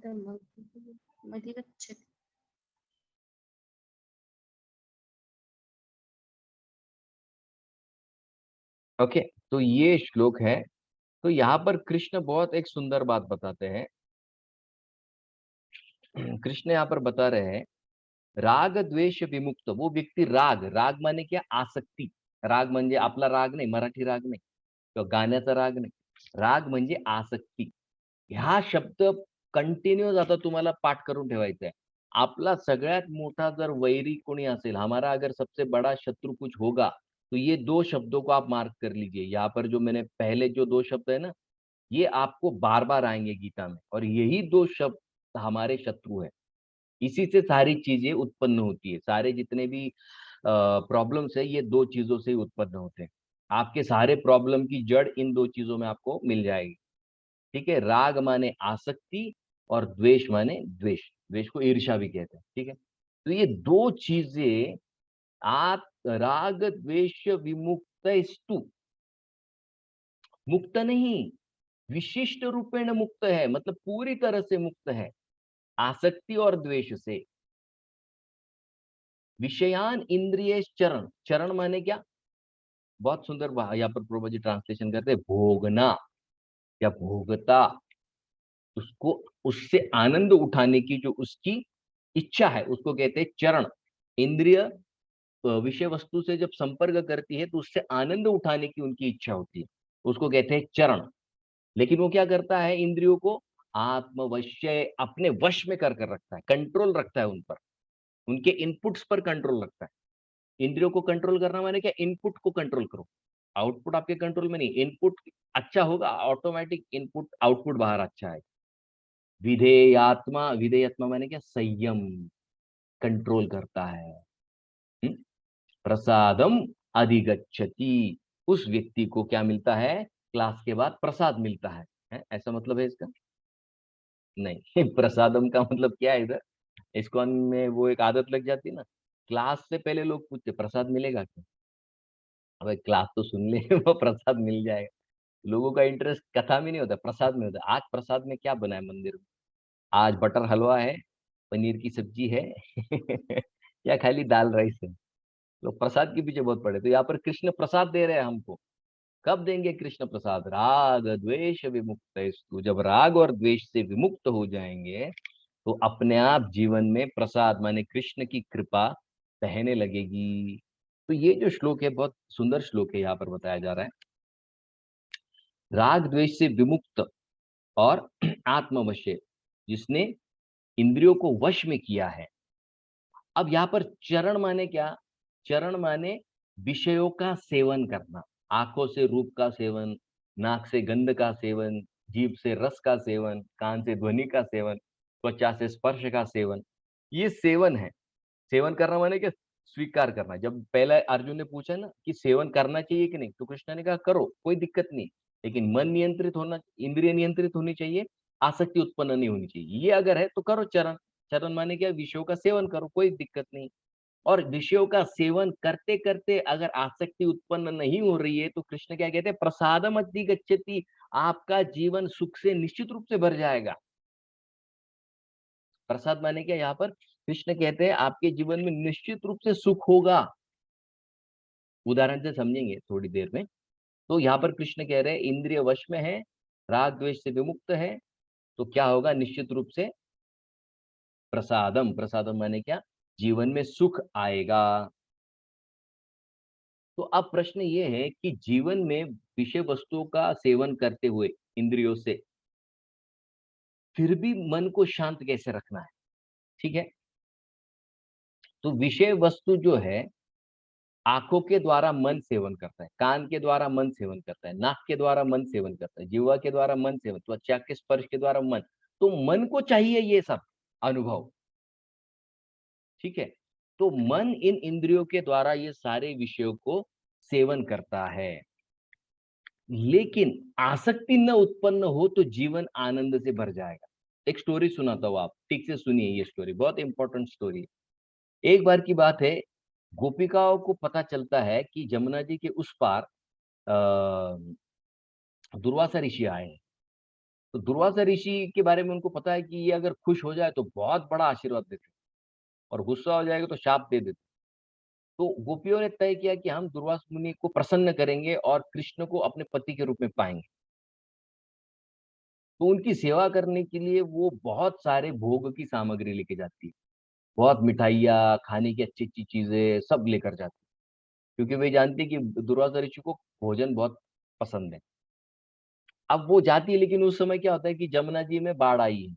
ओके, तो ये श्लोक है. तो यहाँ पर कृष्ण बहुत एक सुंदर बात बताते हैं. कृष्ण यहाँ पर बता रहे हैं, राग द्वेष विमुक्त वो व्यक्ति, राग, राग माने क्या, आसक्ति, राग म्हणजे आपला राग नाही, मराठी राग नाही किंवा गाण्याचा राग नाही. राग म्हणजे आसक्ती. ह्या शब्द कंटिन्यूअस आता तुम्हाला पाठ करून ठेवायचा आहे. आपला सगळ्यात मोठा जर वैरी कोणी असेल, हमारा अगर सबसे बड़ा शत्रु कुछ होगा, तो ये 2 शब्दों को आप मार्क कर लीजिए। यहाँ पर जो मैंने पहले जो 2 शब्द है ना, ये आपको बार-बार आएँगे गीता में और यही 2 शब्द हमारे शत्रु हैं। इसी से सारी चीज़ें उत्पन्न होती है। सारे जितने भी प्रॉब्लम्स है ये 2 चीज़ों से ही उत्पन्न होते हैं। आपके सारे प्रॉब्लम की जड़ इन 2 चीज़ों में आपको मिल जाएगी। ठीक है? राग माने आसक्ति और द्वेष माने द्वेष। द्वेष को ईर्ष्या भी कहते हैं। ठीक है? तो ये 2 चीज़ें आप राग द्वेष विमुक्तस्तु मुक्त नहीं, विशिष्ट रूपेण मुक्त है मतलब पूरी तरह से मुक्त है, आसक्ति और द्वेष से। विषयान इंद्रिय चरण, चरण माने क्या? बहुत सुंदर यहाँ पर प्रभु जी ट्रांसलेशन करते हैं, भोगना या भोगता, उसको उससे आनंद उठाने की जो उसकी इच्छा है, उसको कहते हैं चरण। इंद्रिय विषय वस्तु से जब संपर्क करती है, तो उससे आनंद उठाने की उनकी इच्छा होती है, उसको कहते हैं चरण। लेकिन वो क्या करता है? इंद्रियों को आत्मवश्य अपने वश में कर रखता है, कंट्रोल रखता है उन पर, उनके इनपुट्स पर कंट्रोल रखता है। इंद्रियों को कंट्रोल करना माने क्या? इनपुट को कंट्रोल करो। आउटपुट आपके कंट्रोल में नहीं, इनपुट अच्छा होगा, ऑटोमेटिक इनपुट आउटपुट बाहर अच्छा है। विधेयात्मा, विधेयात्मा माने क्या? संयम, कंट्रोल करता है। हम्म? प्रसादम अधिगच्छति, उस व्यक्ति को क्या मिलता है? क्लास के बाद प्रसाद मिलता है? ऐसा मतलब है इसका? नहीं प्रसादम का मतलब क्या है इधर? इस्कॉन में वो एक आदत लग जाती है ना, क्लास से पहले लोग पूछते प्रसाद मिलेगा क्या? अबे क्लास तो सुन ले वो प्रसाद मिल जाएगा। लोगों का इंटरेस्ट कथा में नहीं होता, प्रसाद में होता है। आज प्रसाद में क्या बना है मंदिर में? आज बटर हलवा है, पनीर की सब्जी है या खाली दाल राइस है? लोग प्रसाद के पीछे बहुत पड़े। तो यहाँ पर कृष्ण प्रसाद दे रहे हैं हमको। कब देंगे कृष्ण प्रसाद? राग द्वेष विमुक्तस्तु, जब राग और द्वेष से विमुक्त हो जाएंगे तो अपने आप जीवन में प्रसाद माने कृष्ण की कृपा बहने लगेगी। तो ये जो श्लोक है बहुत सुंदर श्लोक है, यहाँ पर बताया जा रहा है राग द्वेष से विमुक्त और आत्मवश्य, जिसने इंद्रियों को वश में किया है। अब यहाँ पर चरण माने क्या? चरण माने विषयों का सेवन करना, आंखों से रूप का सेवन, नाक से गंध का सेवन, जीभ से रस का सेवन, कान से ध्वनि का सेवन, त्वचा से स्पर्श का सेवन, ये सेवन है। सेवन करना माने क्या? स्वीकार करना। जब पहले अर्जुन ने पूछा ना कि सेवन करना चाहिए कि नहीं, तो कृष्ण ने कहा करो, कोई दिक्कत नहीं, लेकिन मन नियंत्रित होना, इंद्रिय नियंत्रित होनी चाहिए, आसक्ति उत्पन्न नहीं होनी चाहिए। ये अगर है तो करो चरण। चरण माने क्या? विषयों का सेवन करो, कोई दिक्कत नहीं। और विषयों का सेवन करते करते अगर आसक्ति उत्पन्न नहीं हो रही है, तो कृष्ण क्या कहते हैं? प्रसादम अधिगच्छति, आपका जीवन सुख से निश्चित रूप से भर जाएगा। प्रसाद माने क्या? यहाँ पर कृष्ण कहते हैं आपके जीवन में निश्चित रूप से सुख होगा। उदाहरण से समझेंगे थोड़ी देर में। तो यहाँ पर कृष्ण कह रहे हैं इंद्रिय वश में है, राग द्वेष से विमुक्त है, तो क्या होगा? निश्चित रूप से प्रसादम, प्रसादम माने क्या? जीवन में सुख आएगा। तो अब प्रश्न ये है कि जीवन में विषय वस्तुओं का सेवन करते हुए इंद्रियों से फिर भी मन को शांत कैसे रखना है? ठीक है, तो विषय वस्तु जो है आंखों के द्वारा मन सेवन करता है, कान के द्वारा मन सेवन करता है, नाक के द्वारा मन सेवन करता है, जिह्वा के द्वारा मन सेवन, त्वचा के स्पर्श के द्वारा मन। तो मन को चाहिए ये सब अनुभव। ठीक है, तो मन इन इंद्रियों के द्वारा ये सारे विषयों को सेवन करता है, लेकिन आसक्ति न उत्पन्न हो तो जीवन आनंद से भर जाएगा। एक स्टोरी सुनाता हूँ, आप ठीक से सुनिए, ये स्टोरी बहुत इंपॉर्टेंट स्टोरी है। एक बार की बात है, गोपिकाओं को पता चलता है कि जमुना जी के उस पार दुर्वासा ऋषि आए हैं। तो दुर्वासा ऋषि के बारे में उनको पता है कि ये अगर खुश हो जाए तो बहुत बड़ा आशीर्वाद देते हैं, और गुस्सा हो जाएगा तो शाप दे देते। तो गोपियों ने तय किया कि हम दुर्वासा मुनि को प्रसन्न करेंगे और कृष्ण को अपने पति के रूप में पाएंगे। तो उनकी सेवा करने के लिए वो बहुत सारे भोग की सामग्री लेके जाती है, बहुत मिठाइयाँ, खाने की अच्छी-अच्छी चीज़ें सब लेकर जाती है। क्योंकि वे जानती है कि दुर्वासा ऋषि को भोजन बहुत पसंद है। अब वो जाती है, लेकिन उस समय क्या होता है कि जमुना जी में बाढ़ आई है।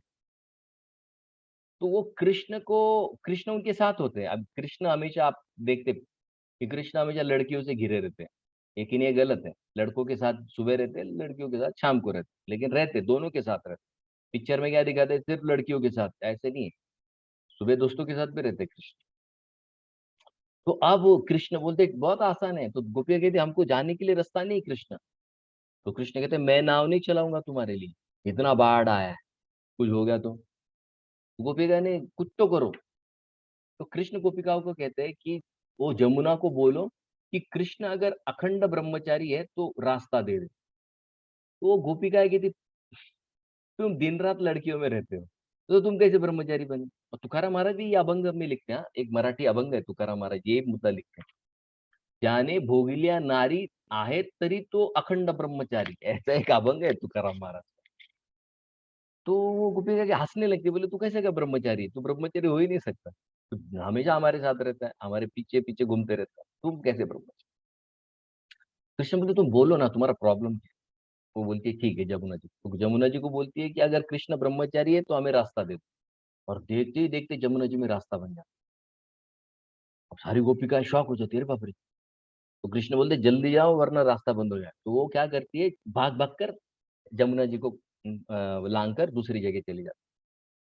तो वो कृष्ण उनके साथ होते हैं। अब कृष्ण हमेशा, आप देखते कि कृष्ण हमेशा लड़कियों से घिरे रहते हैं, लेकिन ये गलत है। लड़कों के साथ सुबह रहते हैं, लड़कियों के साथ शाम को रहते हैं, लेकिन रहते दोनों के साथ रहते। पिक्चर में क्या दिखाते हैं, सिर्फ लड़कियों के साथ, ऐसे नहीं है। सुबह दोस्तों के साथ भी रहते कृष्ण। तो अब वो कृष्ण बोलते बहुत आसान है, तो गोपियां कहती हमको जाने के लिए रास्ता नहीं कृष्ण। तो कृष्ण कहते मैं नाव नहीं चलाऊंगा तुम्हारे लिए, इतना बाढ़ आया है, कुछ हो गया तो। गोपिका ने कुछ तो करो। तो कृष्ण गोपिकाओं को कहते हैं कि वो जमुना को बोलो कि कृष्ण अगर अखंड ब्रह्मचारी है तो रास्ता दे दे। तो वो गोपिका कहती तुम दिन रात लड़कियों में रहते हो, तो तुम कैसे ब्रह्मचारी बने। और तुकाराम महाराज भी ये अभंग में लिखते हैं, हाँ, एक मराठी अभंग है तुकाराम महाराज ये मुद्दा लिखते हैं, ज्याने भोगिल्या नारी आहेत तरी तो अखंड ब्रह्मचारी, ऐसा एक अभंग है तुकाराम महाराज। तो वो गोपिका के हंसने लगती, बोले तू कैसे का ब्रह्मचारी, तू ब्रह्मचारी हो ही नहीं सकता, तू हमेशा हमारे साथ रहता है, हमारे पीछे पीछे घूमते रहता है, तुम कैसे ब्रह्मचारी। कृष्ण बोले तुम बोलो ना तुम्हारा प्रॉब्लम क्या है? वो बोलती है ठीक है जमुना जी, तो जमुना जी को बोलती है कि अगर कृष्ण ब्रह्मचारी है तो हमें रास्ता दे दो। और देखते ही देखते जमुना जी में रास्ता बन जाता। अब सारी गोपिकाएं शॉक हो जाती है, अरे बाप रे। तो कृष्ण बोलते जल्दी जाओ वरना रास्ता बंद हो जाए। तो वो क्या करती है, भाग भाग कर जमुना जी को लांग कर दूसरी जगह चली जाती।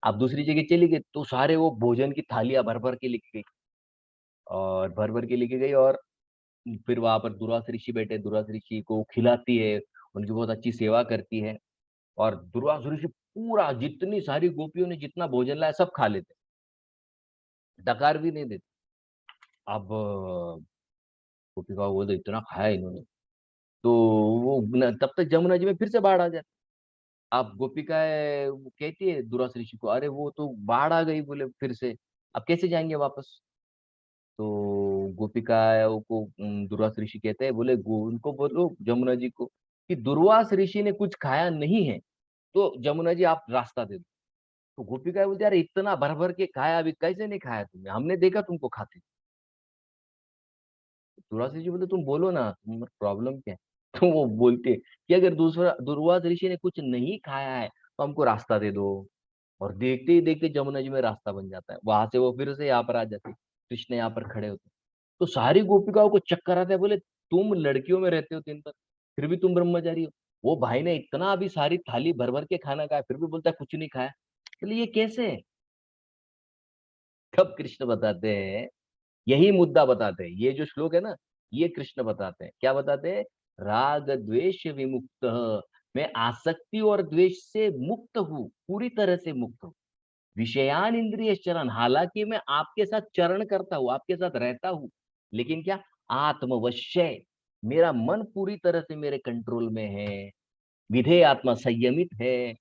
अब दूसरी जगह चली गई तो सारे वो भोजन की थालियां भर भर के लेके गई, और भर भर के लेके गई। और फिर वहां पर दुर्वासा ऋषि बैठे, दुर्वासा ऋषि को खिलाती है, उनकी बहुत अच्छी सेवा करती है। और दुर्वासा ऋषि पूरा, जितनी सारी गोपियों ने जितना भोजन लाया सब खा लेते, डकार भी नहीं देते। अब गोपिका बोलते इतना खाया इन्होंने, तो वो तब तक जमुना जी में फिर से बाढ़ आ जाती। अब गोपिकाएं वो कहती है दुर्वासा ऋषि को, अरे वो तो बाढ़ आ गई बोले फिर से, अब कैसे जाएंगे वापस। तो गोपिकाओं को दुर्वासा ऋषि कहते हैं, बोले उनको बोलो जमुना जी को कि दुर्वासा ऋषि ने कुछ खाया नहीं है, तो जमुना जी आप रास्ता दे दो। तो गोपिकाएं बोलते यार इतना भर भर के खाया, अभी कैसे नहीं खाया तुमने, हमने देखा तुमको खाते। दुर्वासा ऋषि बोलते तुम बोलो ना तुम्हारा प्रॉब्लम क्या है। तो वो बोलते कि अगर दूसरा दुर्वासा ऋषि ने कुछ नहीं खाया है तो हमको रास्ता दे दो। और देखते ही देखते जमुना जी में रास्ता बन जाता है, वहां से वो फिर से यहाँ पर आ जाते, कृष्ण यहाँ पर खड़े होते। तो सारी गोपिकाओं को चक्कर आता है, बोले तुम लड़कियों में रहते हो दिन भर, फिर भी तुम ब्रह्मचारी हो। वो भाई ने इतना अभी सारी थाली भर भर के खाना खाया, फिर भी बोलता है कुछ नहीं खाया। बोले ये कैसे है। तब कृष्ण बताते हैं, यही मुद्दा बताते हैं, ये जो श्लोक है ना, ये कृष्ण बताते हैं, क्या बताते हैं, राग द्वेष विमुक्त, मैं आसक्ति और द्वेष से मुक्त हूँ, पूरी तरह से मुक्त हूँ। विषयान इंद्रिय चरण, हालांकि मैं आपके साथ चरण करता हूँ, आपके साथ रहता हूँ, लेकिन क्या, आत्मवश्य, मेरा मन पूरी तरह से मेरे कंट्रोल में है, विधेय आत्मा संयमित है,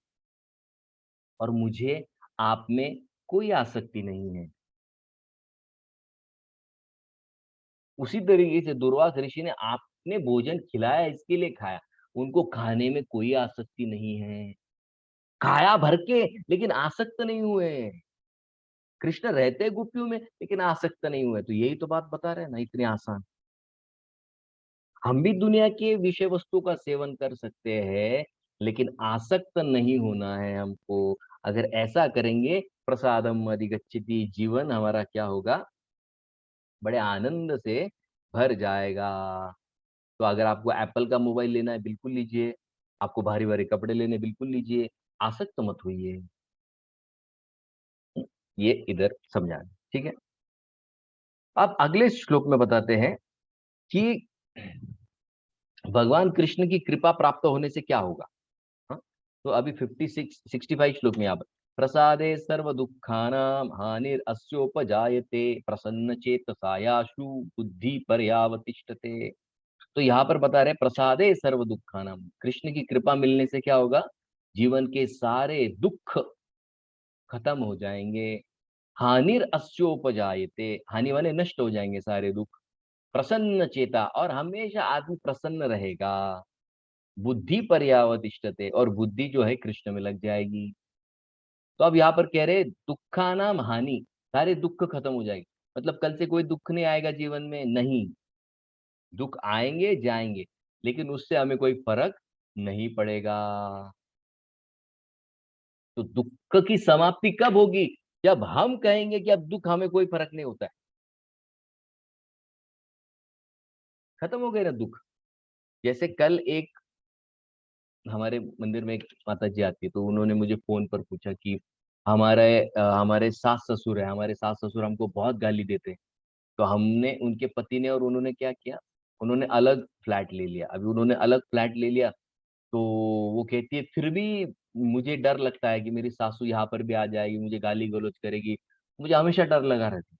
और मुझे आप में कोई आसक्ति नहीं है। उसी तरीके से दुर्वासा ऋषि ने आपने भोजन खिलाया इसके लिए खाया, उनको खाने में कोई आसक्ति नहीं है, खाया भर के लेकिन आसक्त नहीं हुए। कृष्ण रहते गोपियों में लेकिन आसक्त नहीं हुए। तो यही तो बात बता रहे हैं ना, इतनी आसान। हम भी दुनिया के विषय वस्तु का सेवन कर सकते हैं, लेकिन आसक्त नहीं होना है हमको। अगर ऐसा करेंगे, प्रसादम अधिगच्छति, जीवन हमारा क्या होगा, बड़े आनंद से भर जाएगा। तो अगर आपको एप्पल का मोबाइल लेना है बिल्कुल लीजिए, आपको भारी भारी कपड़े लेने बिल्कुल लीजिए, आसक्त मत होइए। ये इधर समझा, ठीक है। अब अगले श्लोक में बताते हैं कि भगवान कृष्ण की कृपा प्राप्त होने से क्या होगा। हाँ? तो अभी 65 श्लोक में आप, प्रसादे सर्व दुखानाम हानिर अस्योपजायते प्रसन्न चेतसायाशु बुद्धि पर्यावतिष्ठते। तो यहाँ पर बता रहे प्रसादे सर्व दुखानाम, कृष्ण की कृपा मिलने से क्या होगा, जीवन के सारे दुख खत्म हो जाएंगे। हानिर अस्योपजायते, हानि वाले नष्ट हो जाएंगे सारे दुख। प्रसन्न चेता, और हमेशा आदमी प्रसन्न रहेगा। बुद्धि पर्यावतिष्ठते, और बुद्धि जो है कृष्ण में लग जाएगी। तो अब यहाँ पर कह रहे दुखानाम हानि, सारे दुख खत्म हो जाएंगे, मतलब कल से कोई दुख नहीं आएगा जीवन में, नहीं। दुख आएंगे जाएंगे, लेकिन उससे हमें कोई फर्क नहीं पड़ेगा। तो दुख की समाप्ति कब होगी? जब हम कहेंगे कि अब दुख हमें कोई फर्क नहीं होता है। खत्म हो गए ना दुख। जैसे कल एक हमारे मंदिर में एक माता जी आती है, तो उन्होंने मुझे फोन पर पूछा कि हमारे सास ससुर है, हमारे सास ससुर हमको बहुत गाली देते हैं। तो हमने, उनके पति ने और उन्होंने क्या किया, उन्होंने अलग फ्लैट ले लिया। अभी उन्होंने अलग फ्लैट ले लिया, तो वो कहती है फिर भी मुझे डर लगता है कि मेरी सासू यहाँ पर भी आ जाएगी, मुझे गाली गलौज करेगी, मुझे हमेशा डर लगा रहता है।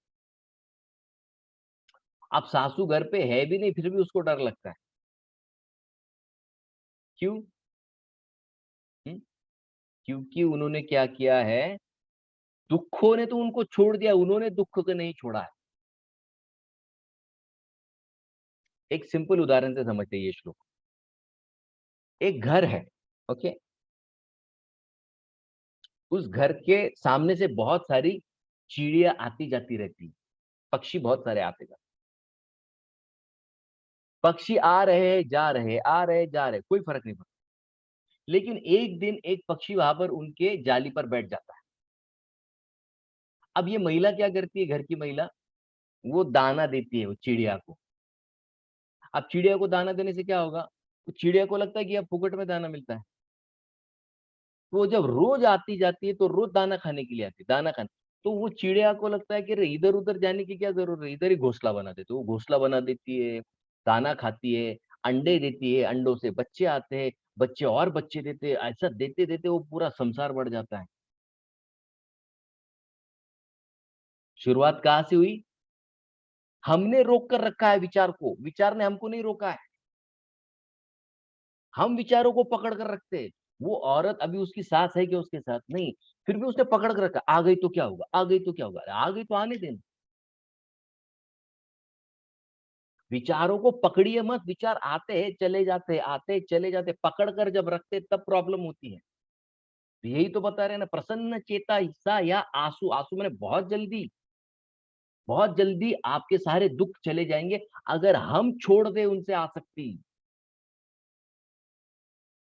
अब सासू घर पे है भी नहीं, फिर भी उसको डर लगता है। क्यों? हम्म? क्योंकि उन्होंने क्या किया है, दुखों ने तो उनको छोड़ दिया, उन्होंने दुख को नहीं छोड़ा है। एक सिंपल उदाहरण से समझते हैं ये श्लोक। एक घर है, ओके, उस घर के सामने से बहुत सारी चिड़िया आती जाती रहती है, पक्षी बहुत सारे आते जाते, पक्षी आ रहे जा रहे, आ रहे जा रहे, कोई फर्क नहीं पड़ता। लेकिन एक दिन एक पक्षी वहां पर उनके जाली पर बैठ जाता है। अब ये महिला क्या करती है, घर की महिला, वो दाना देती है वो चिड़िया को। अब चिड़िया को दाना देने से क्या होगा, तो चिड़िया को लगता है कि अब फुकट में दाना मिलता है। तो वो जब रोज आती जाती है, तो रोज दाना खाने के लिए आती है, दाना खाने। तो वो चिड़िया को लगता है कि अरे इधर उधर जाने की क्या जरूरत है, इधर ही घोंसला बना देते। वो घोंसला बना देती है, दाना खाती है, अंडे देती है, अंडों से बच्चे आते हैं, बच्चे और बच्चे देते हैं, ऐसा देते देते वो पूरा संसार बढ़ जाता है। शुरुआत कहाँ से हुई? हमने रोक कर रखा है विचार को, विचार ने हमको नहीं रोका है। हम विचारों को पकड़ कर रखते हैं। वो औरत, अभी उसकी सास है क्या उसके साथ? नहीं, फिर भी उसने पकड़ कर रखा, आ गई तो क्या होगा, आ गई तो क्या होगा, आ गई तो आने देना। विचारों को पकड़िए मत, विचार आते हैं चले जाते हैं, आते हैं चले जाते हैं, पकड़ कर जब रखते तब प्रॉब्लम होती है। तो यही तो बता रहे हैं ना, प्रसन्न चेता हिस्सा या आंसू, आंसू मैंने बहुत जल्दी आपके सारे दुख चले जाएंगे अगर हम छोड़ दे उनसे आसक्ति।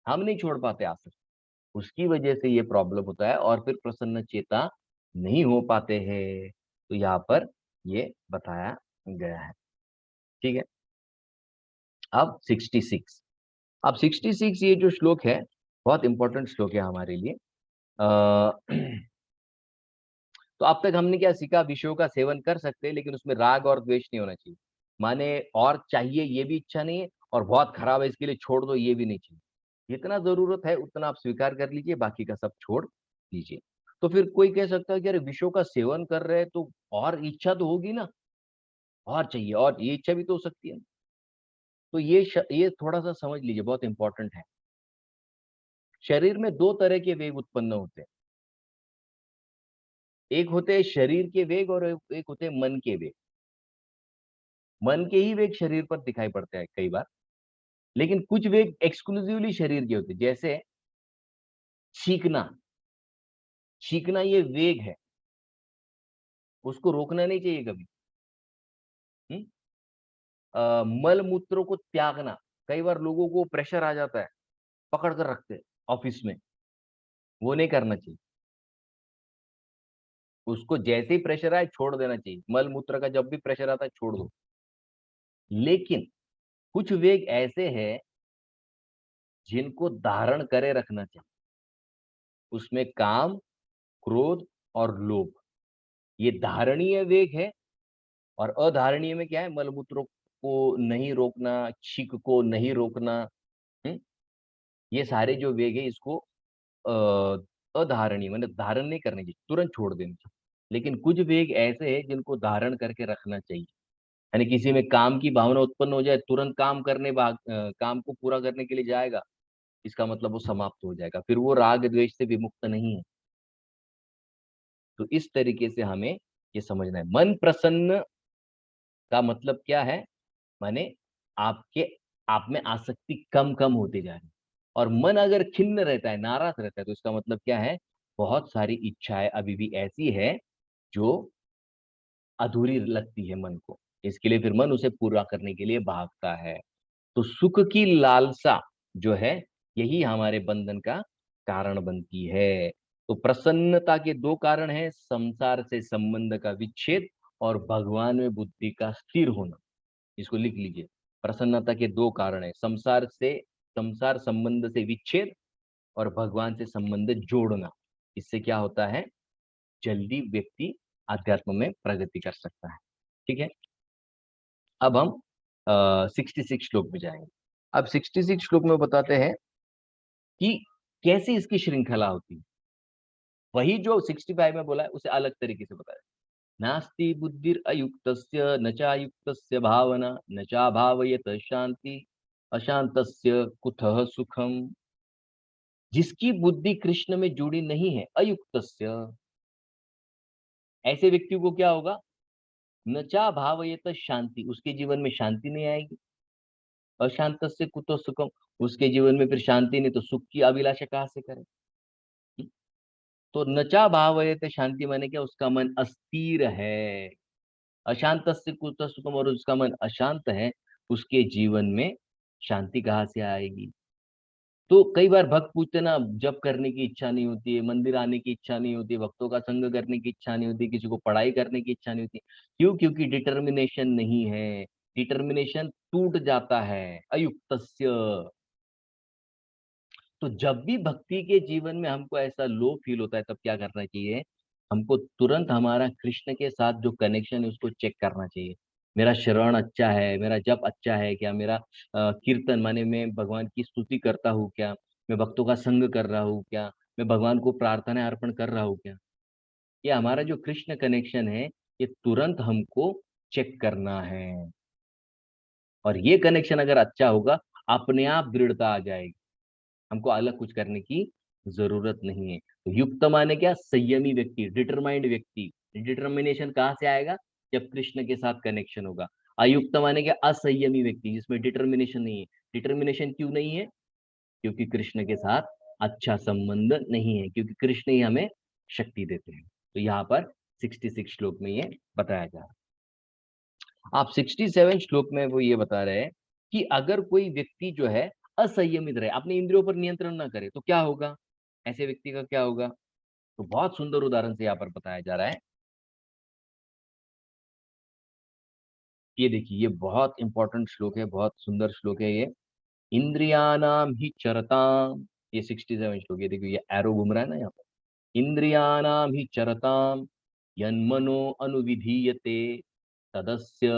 हम नहीं छोड़ पाते आसक्ति, उसकी वजह से ये प्रॉब्लम होता है, और फिर प्रसन्न चेता नहीं हो पाते हैं। तो यहाँ पर ये बताया गया है। ठीक है, अब 66, अब 66 ये जो श्लोक है, बहुत इंपॉर्टेंट श्लोक है हमारे लिए। तो अब तक हमने क्या सीखा, विषयों का सेवन कर सकते हैं, लेकिन उसमें राग और द्वेष नहीं होना चाहिए। माने और चाहिए ये भी इच्छा नहीं है, और बहुत खराब है इसके लिए छोड़ दो ये भी नहीं चाहिए। जितना जरूरत है उतना आप स्वीकार कर लीजिए, बाकी का सब छोड़ दीजिए। तो फिर कोई कह सकता है कि अरे विषयों का सेवन कर रहे हैं तो और इच्छा तो होगी ना, और चाहिए, और ये इच्छा भी तो हो सकती है। तो ये थोड़ा सा समझ लीजिए, बहुत इंपॉर्टेंट है। शरीर में दो तरह के वेग उत्पन्न होते हैं, एक होते हैं शरीर के वेग और एक होते हैं मन के वेग। मन के ही वेग शरीर पर दिखाई पड़ते हैं कई बार, लेकिन कुछ वेग एक्सक्लूसिवली शरीर के होते हैं। जैसे छींकना, छींकना ये वेग है, उसको रोकना नहीं चाहिए कभी। हम्म? मल मूत्रों को त्यागना, कई बार लोगों को प्रेशर आ जाता है, पकड़ कर रखते हैं ऑफिस में, वो नहीं करना चाहिए। उसको जैसे ही प्रेशर आए छोड़ देना चाहिए, मल मूत्र का जब भी प्रेशर आता है छोड़ दो। लेकिन कुछ वेग ऐसे हैं जिनको धारण करे रखना चाहिए, उसमें काम, क्रोध और लोभ, ये धारणीय वेग है। और अधारणीय में क्या है, मलमूत्रों को नहीं रोकना, छींक को नहीं रोकना। हम्म? ये सारे जो वेग है इसको अधारणीय, मतलब धारण नहीं करने चाहिए, तुरंत छोड़ देना चाहिए। लेकिन कुछ वेग ऐसे हैं जिनको धारण करके रखना चाहिए। यानी किसी में काम की भावना उत्पन्न हो जाए, तुरंत काम को पूरा करने के लिए जाएगा, इसका मतलब वो समाप्त हो जाएगा, फिर वो राग द्वेष से विमुक्त नहीं है। तो इस तरीके से हमें ये समझना है। मन प्रसन्न का मतलब क्या है, माने आपके आप में आसक्ति कम कम होती जा रही है। और मन अगर खिन्न रहता है, नाराज रहता है, तो इसका मतलब क्या है, बहुत सारी इच्छाएं अभी भी ऐसी है जो अधूरी लगती है मन को। इसके लिए फिर मन उसे पूरा करने के लिए भागता है। तो सुख की लालसा जो है यही हमारे बंधन का कारण बनती है। तो प्रसन्नता के दो कारण हैं, संसार से संबंध का विच्छेद और भगवान में बुद्धि का स्थिर होना। इसको लिख लीजिए। प्रसन्नता के दो कारण है, संसार संबंध से विच्छेद और भगवान से संबंध जोड़ना। इससे क्या होता है, जल्दी व्यक्ति अध्यात्म में प्रगति कर सकता है। ठीक है, अब हम 66 श्लोक में जाएंगे। अब 66 श्लोक में बताते हैं कि कैसे इसकी श्रृंखला होती है। वही जो 65 में बोला है उसे अलग तरीके से बताया। नास्ति बुद्धिर अयुक्तस्य न चायुक्तस्य भावना न चाभावयत शांति अशांतस्य कुतः सुखम। जिसकी बुद्धि कृष्ण में जुड़ी नहीं है, अयुक्तस्य, ऐसे व्यक्ति को क्या होगा, न चा भावयत शांति, उसके जीवन में शांति नहीं आएगी। अशांतस्य कुतो सुखम, उसके जीवन में फिर शांति नहीं तो सुख की अभिलाषा कहां से करे। तो नचा भावयते शांति माने क्या, उसका मन अस्थिर है। अशांत से कुत सुखम, और उसका मन अशांत है, उसके जीवन में शांति कहाँ से आएगी। तो कई बार भक्त पूछते ना, जप करने की इच्छा नहीं होती है, मंदिर आने की इच्छा नहीं होती, भक्तों का संग करने की इच्छा नहीं होती, किसी को पढ़ाई करने की इच्छा नहीं होती। क्यों? क्योंकि डिटर्मिनेशन नहीं है। डिटर्मिनेशन टूट जाता है, अयुक्तस्य। तो जब भी भक्ति के जीवन में हमको ऐसा लो फील होता है, तब क्या करना चाहिए, हमको तुरंत हमारा कृष्ण के साथ जो कनेक्शन है उसको चेक करना चाहिए। मेरा श्रवण अच्छा है, मेरा जप अच्छा है क्या, मेरा कीर्तन माने मैं भगवान की स्तुति करता हूँ क्या, मैं भक्तों का संग कर रहा हूँ क्या, मैं भगवान को प्रार्थना अर्पण कर रहा हूँ क्या। ये हमारा जो कृष्ण कनेक्शन है ये तुरंत हमको चेक करना है। और ये कनेक्शन अगर अच्छा होगा, अपने आप दृढ़ता आ जाएगी, हमको अलग कुछ करने की जरूरत नहीं है। तो युक्त माने क्या, संयमी व्यक्ति, डिटरमाइंड व्यक्ति। डिटर्मिनेशन कहाँ से आएगा, जब कृष्ण के साथ कनेक्शन होगा। अयुक्त माने क्या, असंयमी व्यक्ति, जिसमें डिटर्मिनेशन नहीं है। डिटर्मिनेशन क्यों नहीं है, क्योंकि कृष्ण के साथ अच्छा संबंध नहीं है, क्योंकि कृष्ण ही हमें शक्ति देते हैं। तो यहाँ पर 66 श्लोक में ये बताया जा रहा है। आप 67 श्लोक में वो ये बता रहे हैं कि अगर कोई व्यक्ति जो है असंयमित रहे, अपने इंद्रियों पर नियंत्रण ना करे, तो क्या होगा, ऐसे व्यक्ति का क्या होगा। तो बहुत सुंदर उदाहरण से यहाँ पर बताया जा रहा है। ये देखिए, ये बहुत इंपॉर्टेंट श्लोक है, बहुत सुंदर श्लोक है ये। इंद्रियानाम ही चरताम, ये 67 श्लोक, ये देखिए, ये एरो घूम रहा है ना यहाँ पर। इंद्रियानाम ही चरताम यन्मनो अनुविधीयते तदस्य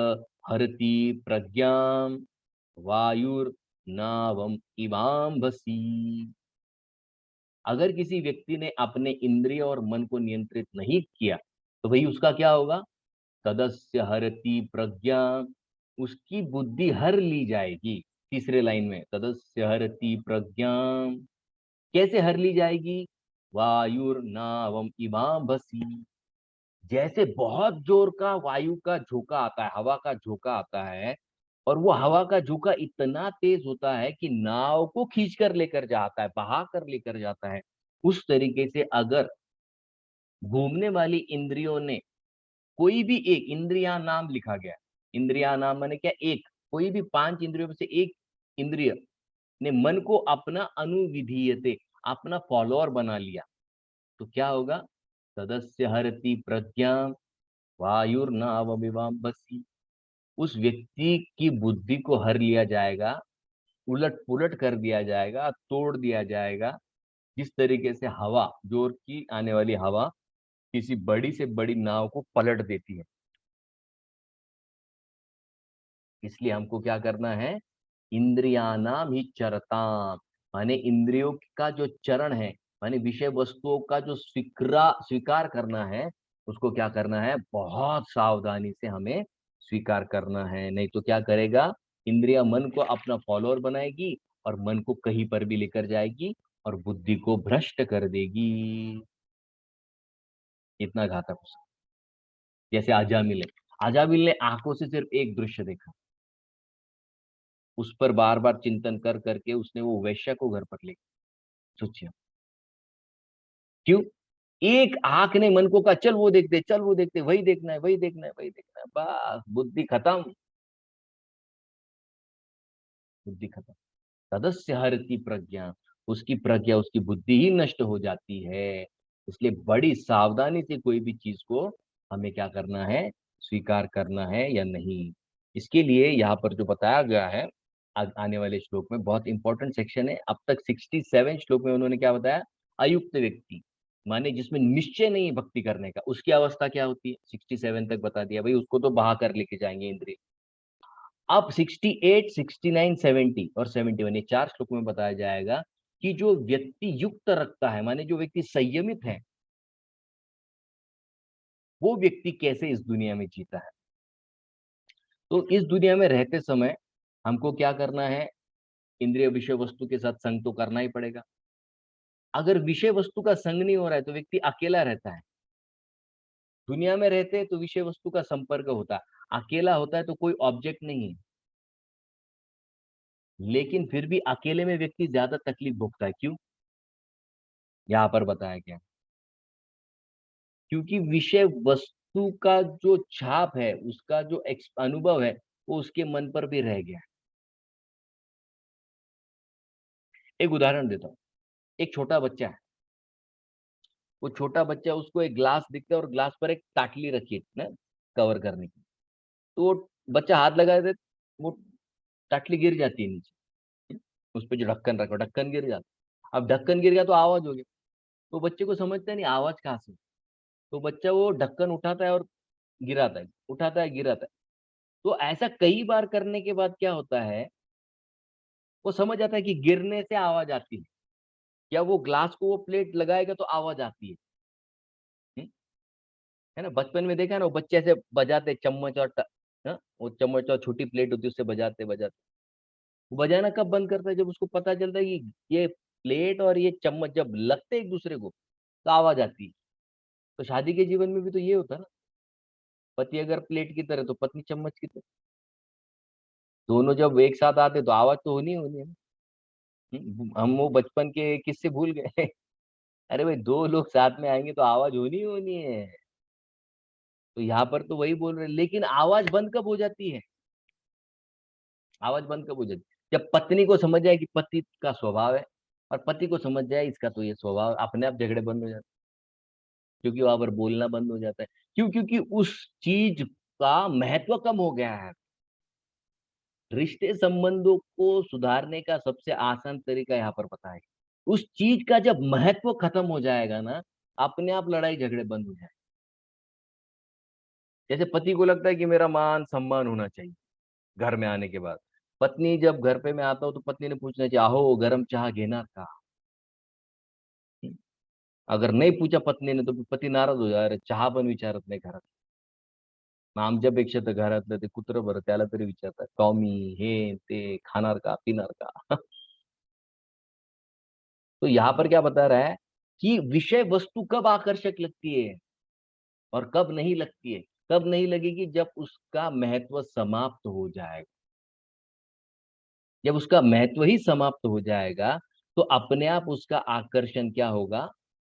हरति प्रज्ञाम वायुर्नावम इवाम्भसी। अगर किसी व्यक्ति ने अपने इंद्रिय और मन को नियंत्रित नहीं किया, तो भाई उसका क्या होगा, तदस्य हरति प्रज्ञा, उसकी बुद्धि हर ली जाएगी। तीसरे लाइन में, तदस्य हरति प्रज्ञा, कैसे हर ली जाएगी, वायुर्नावम इवाम्भसी, जैसे बहुत जोर का वायु का झोंका आता है, हवा का झोंका आता है, और वो हवा का झोंका इतना तेज होता है कि नाव को खींच कर लेकर जाता है, बहा कर लेकर जाता है। उस तरीके से अगर घूमने वाली इंद्रियों ने, कोई भी एक इंद्रिया नाम लिखा गया, इंद्रिया नाम माने क्या, एक, कोई भी 5 इंद्रियों में से एक इंद्रिय ने मन को अपना अनुविधीयते, अपना फॉलोअर बना लिया, तो क्या होगा, सदस्य हरति प्रज्ञा वायुर्नावमिवाम्भसी, उस व्यक्ति की बुद्धि को हर लिया जाएगा, उलट पुलट कर दिया जाएगा, तोड़ दिया जाएगा। जिस तरीके से हवा, जोर की आने वाली हवा किसी बड़ी से बड़ी नाव को पलट देती है। इसलिए हमको क्या करना है, इंद्रियानाम ही चरताम, माने इंद्रियों का जो चरण है, माने विषय वस्तुओं का जो स्वीकार करना है, उसको क्या करना है, बहुत सावधानी से हमें स्वीकार करना है। नहीं तो क्या करेगा, इंद्रिया मन को अपना फॉलोअर बनाएगी और मन को कहीं पर भी लेकर जाएगी और बुद्धि को भ्रष्ट कर देगी। इतना घातक हो सकता है। जैसे आजामिल ने आंखों से सिर्फ एक दृश्य देखा, उस पर बार बार चिंतन कर करके उसने वो वैश्या को घर पर ले गया। सोचिए क्यों, एक आंख ने मन को कहा चल वो देखते, चल वो देखते, वही देखना है, वही देखना है, वही देखना है, बस बुद्धि खत्म, बुद्धि खत्म। सदस्य हरति प्रज्ञा, उसकी प्रज्ञा, उसकी बुद्धि ही नष्ट हो जाती है। इसलिए बड़ी सावधानी से कोई भी चीज को हमें क्या करना है, स्वीकार करना है या नहीं। इसके लिए यहाँ पर जो बताया गया है आने वाले श्लोक में, बहुत इंपॉर्टेंट सेक्शन है। अब तक 67 श्लोक में उन्होंने क्या बताया, अयुक्त व्यक्ति माने जिसमें निश्चय नहीं है भक्ति करने का, उसकी अवस्था क्या होती है, 67 तक बता दिया भाई, उसको तो बहा कर लेके जाएंगे इंद्रिय। अब 68, 69, 70 और 71 ये 4 श्लोक में बताया जाएगा कि जो व्यक्ति युक्त रखता है, माने जो व्यक्ति संयमित है, वो व्यक्ति कैसे इस दुनिया में जीता है। तो इस दुनिया में रहते समय हमको क्या करना है, इंद्रिय विषय वस्तु के साथ संग तो करना ही पड़ेगा। अगर विषय वस्तु का संग नहीं हो रहा है तो व्यक्ति अकेला रहता है। दुनिया में रहते हैं तो विषय वस्तु का संपर्क होता है, अकेला होता है तो कोई ऑब्जेक्ट नहीं है, लेकिन फिर भी अकेले में व्यक्ति ज्यादा तकलीफ भोगता है। क्यों, यहां पर बताया गया, क्योंकि विषय वस्तु का जो छाप है, उसका जो अनुभव है, वो उसके मन पर भी रह गया। एक उदाहरण देता हूँ, एक छोटा बच्चा है, वो छोटा बच्चा, उसको एक ग्लास दिखता है और ग्लास पर एक ताटली रखी है ना कवर करने की, तो वो बच्चा हाथ लगा दे, वो ताटली गिर जाती है नीचे, उस पर जो ढक्कन रखा, ढक्कन गिर जाता है। अब ढक्कन गिर गया तो आवाज हो गया, तो बच्चे को समझता नहीं आवाज कहाँ से, तो बच्चा वो ढक्कन उठाता है और गिराता है, उठाता है गिराता है। तो ऐसा कई बार करने के बाद क्या होता है, वो समझ आता है कि गिरने से आवाज आती है, या वो ग्लास को वो प्लेट लगाएगा तो आवाज आती है। हम्म? है ना, बचपन में देखा है ना, वो बच्चे ऐसे बजाते चम्मच और हाँ, वो चम्मच और छोटी प्लेट होती है उससे बजाते बजाते, वो बजाना कब बंद करता है, जब उसको पता चलता है कि ये प्लेट और ये चम्मच जब लगते एक दूसरे को तो आवाज आती है। तो शादी के जीवन में भी तो ये होता है ना, पति अगर प्लेट की तरह तो पत्नी चम्मच की तरह, दोनों जब एक साथ आते तो आवाज तो होनी ही होनी है ना। हम वो बचपन के किस्से भूल गए। अरे भाई, दो लोग साथ में आएंगे तो आवाज होनी ही होनी है। तो यहाँ पर तो वही बोल रहे हैं, लेकिन आवाज बंद कब हो जाती है, आवाज बंद कब हो जाती है, जब पत्नी को समझ जाए कि पति का स्वभाव है, और पति को समझ जाए इसका तो ये स्वभाव, अपने आप झगड़े बंद हो जाते हैं, क्योंकि वहां पर बोलना बंद हो जाता है। क्यों, क्योंकि उस चीज का महत्व कम हो गया है। रिश्ते संबंधों को सुधारने का सबसे आसान तरीका यहाँ पर पता है, उस चीज का जब महत्व खत्म हो जाएगा ना, अपने आप लड़ाई झगड़े बंद हो जाए। जैसे पति को लगता है कि मेरा मान सम्मान होना चाहिए घर में आने के बाद, पत्नी जब घर पे मैं आता हूँ तो पत्नी ने पूछना चाहिए, आहो गरम चाह घेणार का। अगर नहीं पूछा पत्नी ने तो फिर पती नाराज हो जाए, अरे चहा पण विचारत नाही घरात, मग आमच्यापेक्षा तर घरातलं ते कुत्रं बरं त्याला तरी विचारतात टॉमी हे ते खाणार का पिणार का। तो यहाँ पर क्या बता रहा है कि विषय वस्तु कब आकर्षक लगती है और कब नहीं लगती है, कब नहीं लगेगी, जब उसका महत्व समाप्त हो जाएगा। जब उसका महत्व ही समाप्त हो जाएगा तो अपने आप उसका आकर्षण क्या होगा,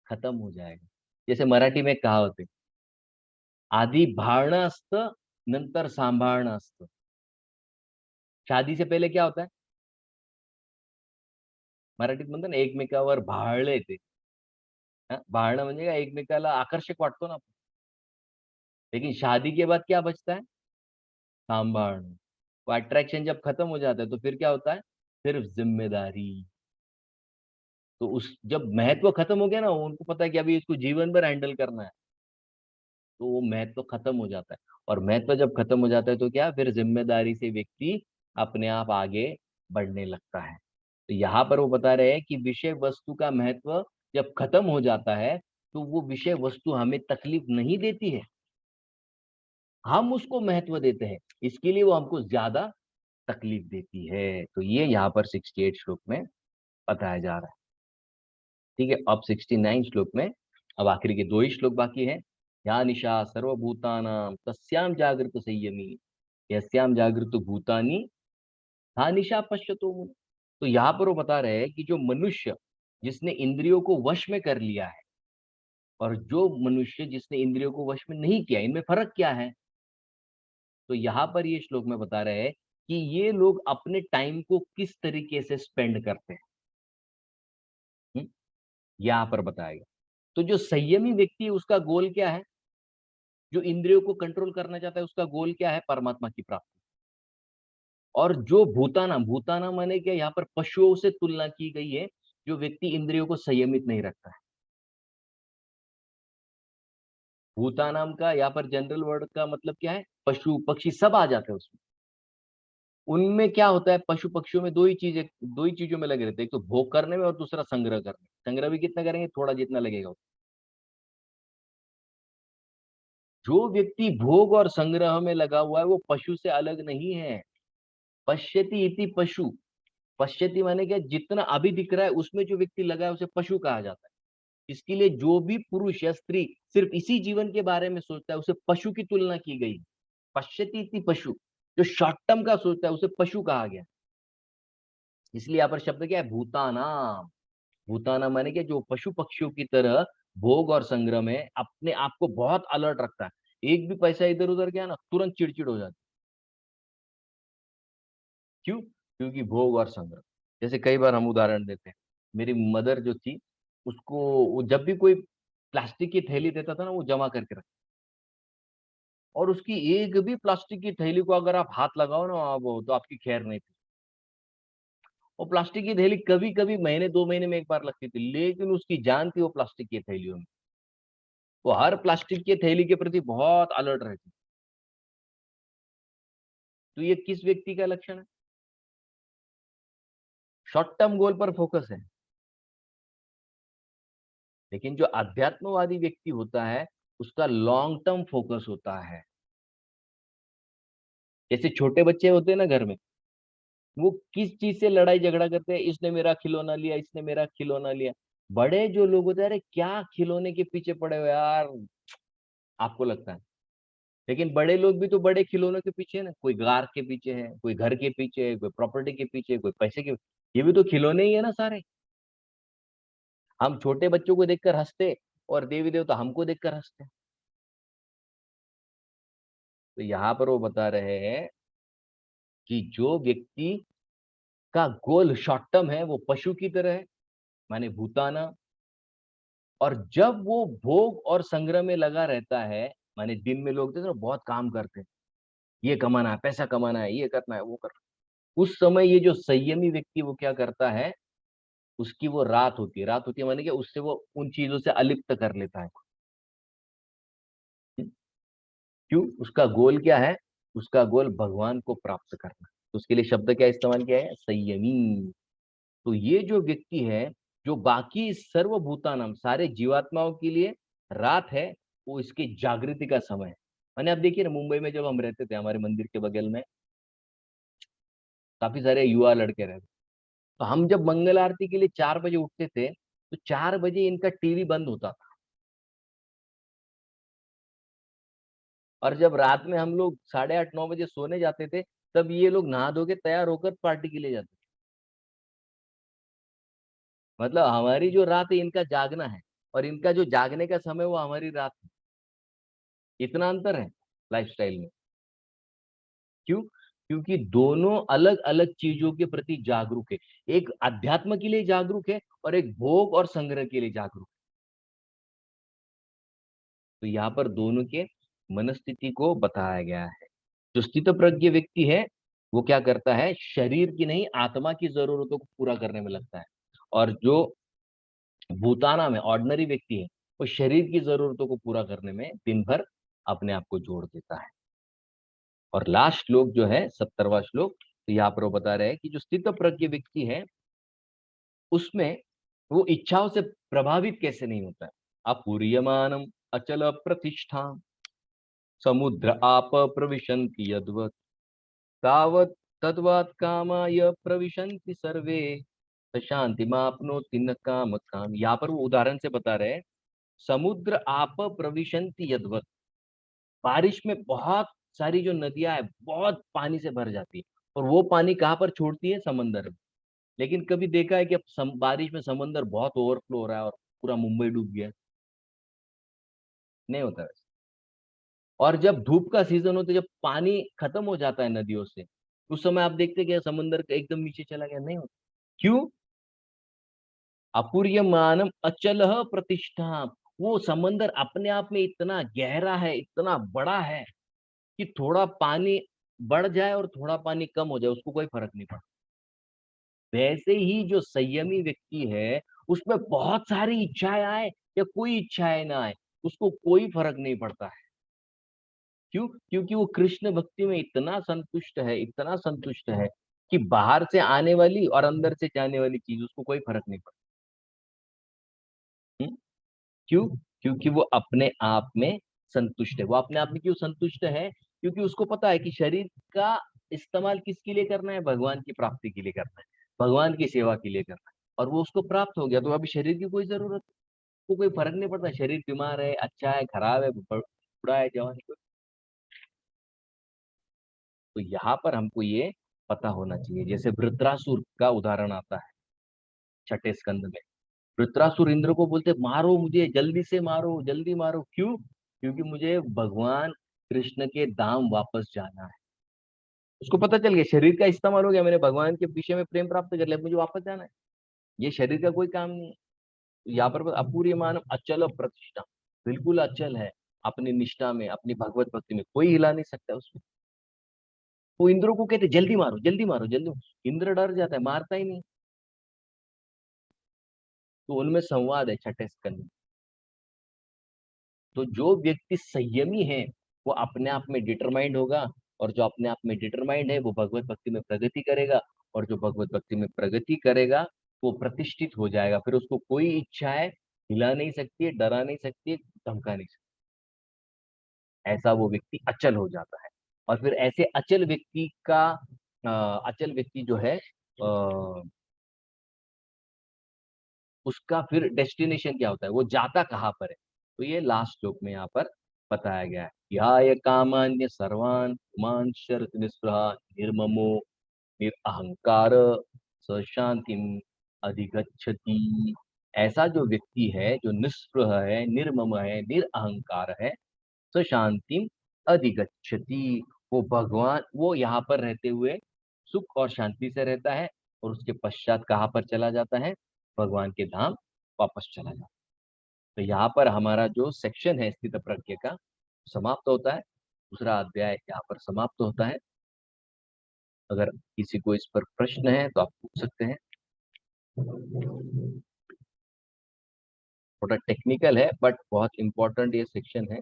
खत्म हो जाएगा। जैसे मराठी में कहावत है, आधी भाळणं असतं, नंतर सांभाळणं असतं। शादी से पहले क्या होता है, मराठीत म्हणतो ना एकमेकावर भाळले ते, भाळणं म्हणजे काय, एकमेकाला आकर्षक वाटतो ना आपण। लेकिन शादी के बाद क्या बचता है, सांभाळणं। वो अट्रैक्शन जब खत्म हो जाता है तो फिर क्या होता है, सिर्फ जिम्मेदारी। तो उस जब महत्व खत्म हो गया ना, उनको पता है कि अभी इसको जीवन भर हैंडल करना है, तो वो महत्व खत्म हो जाता है। और महत्व जब खत्म हो जाता है तो क्या, फिर जिम्मेदारी से व्यक्ति अपने आप आगे बढ़ने लगता है। तो यहाँ पर वो बता रहे हैं कि विषय वस्तु का महत्व जब खत्म हो जाता है तो वो विषय वस्तु हमें तकलीफ नहीं देती है, हम उसको महत्व देते हैं, इसके लिए वो हमको ज्यादा तकलीफ देती है। तो ये यहाँ पर 68 श्लोक में बताया जा रहा है। ठीक है, अब 69 श्लोक में, अब आखिरी के दो ही श्लोक बाकी हैं। या निशा सर्वभूतानां तस्याम जागृत संयमी, यस्याम जागृत भूतानि हा निशा पश्यतो मुने। तो यहाँ पर वो बता रहे हैं कि जो मनुष्य जिसने इंद्रियों को वश में कर लिया है, और जो मनुष्य जिसने इंद्रियों को वश में नहीं किया, इनमें फर्क क्या है? तो यहाँ पर ये श्लोक में बता रहे हैं कि ये लोग अपने टाइम को किस तरीके से स्पेंड करते हैं। यहाँ पर बताएगा। तो जो संयमी व्यक्ति है उसका गोल क्या है? जो इंद्रियों को कंट्रोल करना चाहता है उसका गोल क्या है? परमात्मा की प्राप्ति। और जो भूताना, भूताना माने क्या? यहाँ पर पशुओं से तुलना की गई है, जो व्यक्ति इंद्रियों को संयमित नहीं रखता है। भूतानाम का यहाँ पर जनरल वर्ड का मतलब क्या है? पशु पक्षी सब आ जाते हैं उसमें। उनमें क्या होता है? पशु पक्षियों में दो ही चीजों में लगे रहते हैं, एक तो भोग करने में और दूसरा संग्रह करने। संग्रह भी कितना करेंगे? थोड़ा जितना लगेगा। जो व्यक्ति भोग और संग्रह में लगा हुआ है वो पशु से अलग नहीं है। पश्यति इति पशु। पश्यति माने क्या? जितना अभी दिख रहा है उसमें जो व्यक्ति लगा है उसे पशु कहा जाता है। इसके लिए जो भी पुरुष या स्त्री सिर्फ इसी जीवन के बारे में सोचता है उसे पशु की तुलना की गई। पश्यति इति पशु। जो शॉर्ट टर्म का सोचता है उसे पशु कहा गया। इसलिए यहाँ पर शब्द क्या है? भूतानाम। भूतानाम माने क्या? जो पशु पक्षियों की तरह भोग और संग्रह में अपने आप को बहुत अलर्ट रखता है। एक भी पैसा इधर उधर गया ना तुरंत चिड़चिड़ हो जाती। क्यों? क्योंकि भोग और संग्रह। जैसे कई बार हम उदाहरण देते हैं, मेरी मदर जो थी उसको वो जब भी कोई प्लास्टिक की थैली देता था ना वो जमा करके रख, और उसकी एक भी प्लास्टिक की थैली को अगर आप हाथ लगाओ ना वो तो आपकी खैर नहीं थी। वो प्लास्टिक की थैली कभी कभी महीने 2 महीने में एक बार लगती थी, लेकिन उसकी जान थी वो प्लास्टिक की थैलियों में। वो हर प्लास्टिक की थैली के प्रति बहुत अलर्ट रहती। तो ये किस व्यक्ति का लक्षण है? शॉर्ट टर्म गोल पर फोकस है। लेकिन जो अध्यात्मवादी व्यक्ति होता है उसका लॉन्ग टर्म फोकस होता है। जैसे छोटे बच्चे होते हैं ना घर में, वो किस चीज से लड़ाई झगड़ा करते हैं? इसने मेरा खिलौना लिया, इसने मेरा खिलौना लिया। बड़े जो लोग होते हैं, अरे क्या खिलौने के पीछे पड़े हो यार, आपको लगता है। लेकिन बड़े लोग भी तो बड़े खिलौनों के पीछे है ना। कोई कार के पीछे है, कोई घर के पीछे है, कोई प्रॉपर्टी के पीछे है, कोई पैसे के। ये भी तो खिलौने ही है ना सारे। हम छोटे बच्चों को देखकर हंसते और देवी देवता हमको देखकर हंसते। तो यहाँ पर वो बता रहे हैं कि जो व्यक्ति का गोल शॉर्ट टर्म है वो पशु की तरह है, माने भूताना। और जब वो भोग और संग्रह में लगा रहता है, माने दिन में लोग देखते हैं ना बहुत काम करते हैं, ये कमाना है, पैसा कमाना है, ये करना है, वो करना है। उस समय ये जो संयमी व्यक्ति वो क्या करता है? उसकी वो रात होती है। रात होती है माने कि उससे वो उन चीजों से अलिप्त कर लेता है। क्यों? उसका गोल क्या है? उसका गोल भगवान को प्राप्त करना। तो उसके लिए शब्द क्या इस्तेमाल किया है? संयमी। तो ये जो व्यक्ति है, जो बाकी सर्वभूतानाम सारे जीवात्माओं के लिए रात है, वो इसकी जागृति का समय है। मैंने आप देखिए ना, मुंबई में जब हम रहते थे, हमारे मंदिर के बगल में काफी सारे युवा लड़के रहते, तो हम जब मंगल आरती के लिए 4 बजे उठते थे तो 4 बजे इनका टीवी बंद होता था। और जब रात में हम लोग 8:30 9 बजे सोने जाते थे, तब ये लोग नहा धो के तैयार होकर पार्टी के लिए जाते थे। मतलब हमारी जो रात है इनका जागना है, और इनका जो जागने का समय वो हमारी रात है। इतना अंतर है लाइफस्टाइल में। क्यों? क्योंकि दोनों अलग अलग चीजों के प्रति जागरूक है। एक अध्यात्म के लिए जागरूक है और एक भोग और संग्रह के लिए जागरूक है। तो यहाँ पर दोनों के मनस्थिति को बताया गया है। जो स्थित प्रज्ञ व्यक्ति है वो क्या करता है? शरीर की नहीं आत्मा की जरूरतों को पूरा करने में लगता है। और जो भूताना में ऑर्डिनरी व्यक्ति है वो शरीर की जरूरतों को पूरा करने में दिन भर अपने आप को जोड़ देता है। और लास्ट श्लोक जो है 70वां श्लोक, तो यहाँ पर वो बता रहे हैं कि जो स्थित प्रज्ञ व्यक्ति है उसमें वो इच्छाओं से प्रभावित कैसे नहीं होता है। अपूर्यमानम अचल प्रतिष्ठा समुद्र आप प्रविशन्ति यद्वत् तावत् तद्वत् कामाय प्रविशन्ति सर्वे शांति मापनोति न काम काम। यहाँ पर वो उदाहरण से बता रहे हैं, समुद्र आप प्रविशन्ति यद्वत्। बारिश में बहुत सारी जो नदियां है बहुत पानी से भर जाती है, और वो पानी कहाँ पर छोड़ती है? समंदर में। लेकिन कभी देखा है कि अब बारिश में समंदर बहुत ओवरफ्लो हो रहा है और पूरा मुंबई डूब गया? नहीं होता वैसे। और जब धूप का सीजन होता है, जब पानी खत्म हो जाता है नदियों से, उस समय आप देखते क्या समुद्र का एकदम नीचे चला गया? नहीं होता। क्यों? अपूर्यमानम अचल प्रतिष्ठा। वो समंदर अपने आप में इतना गहरा है, इतना बड़ा है कि थोड़ा पानी बढ़ जाए और थोड़ा पानी कम हो जाए, उसको कोई फर्क नहीं पड़ता। वैसे ही जो संयमी व्यक्ति है, उसमें बहुत सारी इच्छाएं आए या कोई इच्छाएं ना आए, उसको कोई फर्क नहीं पड़ता है। क्यों? क्योंकि वो कृष्ण भक्ति में इतना संतुष्ट है, इतना संतुष्ट है कि बाहर से आने वाली और अंदर से जाने वाली चीज उसको कोई फर्क नहीं पड़ता। क्यों? क्योंकि वो अपने आप में संतुष्ट है। वो अपने आप में क्यों संतुष्ट है? क्योंकि उसको पता है कि शरीर का इस्तेमाल किसके लिए करना है? भगवान की प्राप्ति के लिए करना है, भगवान की सेवा के लिए करना है। और वो उसको प्राप्त हो गया, तो अभी शरीर की कोई जरूरत, को कोई फर्क नहीं पड़ता शरीर बीमार है, अच्छा है, खराब है, बूढ़ा है, जवान है। तो यहाँ पर हमको ये पता होना चाहिए। जैसे वृत्रासुर का उदाहरण आता है छठे स्कंद में। वृत्रासुर इंद्र को बोलते मारो मुझे, जल्दी से मारो, जल्दी मारो। क्यों? क्योंकि मुझे भगवान कृष्ण के धाम वापस जाना है। उसको पता चल गया शरीर का इस्तेमाल हो गया, मैंने भगवान के विषय में प्रेम प्राप्त कर लिया, मुझे वापस जाना है। ये शरीर का कोई काम नहीं है। तो यहाँ पर अपूर्यमान अचल प्रतिष्ठा, बिल्कुल अचल है अपनी निष्ठा में, अपनी भगवत भक्ति में, कोई हिला नहीं सकता उसको। वो इंद्र को कहते जल्दी मारो, जल्दी मारो, जल्दी। इंद्र डर जाता है, मारता ही नहीं। तो उनमें संवाद है छठे स्कंद में। तो जो व्यक्ति संयमी है वो अपने आप में डिटरमाइंड होगा, और जो अपने आप में डिटरमाइंड है वो भगवत भक्ति में प्रगति करेगा, और जो भगवत भक्ति में प्रगति करेगा वो प्रतिष्ठित हो जाएगा। फिर उसको कोई इच्छाएं हिला नहीं सकती है, डरा नहीं सकती है, धमका नहीं सकती। ऐसा वो व्यक्ति अचल हो जाता है। और फिर ऐसे अचल व्यक्ति का अचल व्यक्ति जो है उसका फिर डेस्टिनेशन क्या होता है, वो जाता कहाँ पर है? तो ये लास्ट श्लोक में यहाँ पर बताया गया है। ध्याय कामान्य सर्वान् पुमान् शरति निस्पृहा निर्ममो निरअहंकार स शांतिम अधिगच्छति। ऐसा जो व्यक्ति है, जो निस्पृह है, निर्मम है, निरअहंकार है, स शांतिम अधिगच्छति, वो भगवान, वो यहाँ पर रहते हुए सुख और शांति से रहता है, और उसके पश्चात कहाँ पर चला जाता है? भगवान के धाम वापस चला जाता है। तो यहाँ पर हमारा जो सेक्शन है स्थित प्रज्ञ का समाप्त होता है। दूसरा अध्याय यहाँ पर समाप्त होता है। अगर किसी को इस पर प्रश्न है तो आप पूछ सकते हैं। थोड़ा टेक्निकल है बट बहुत इंपॉर्टेंट ये सेक्शन है।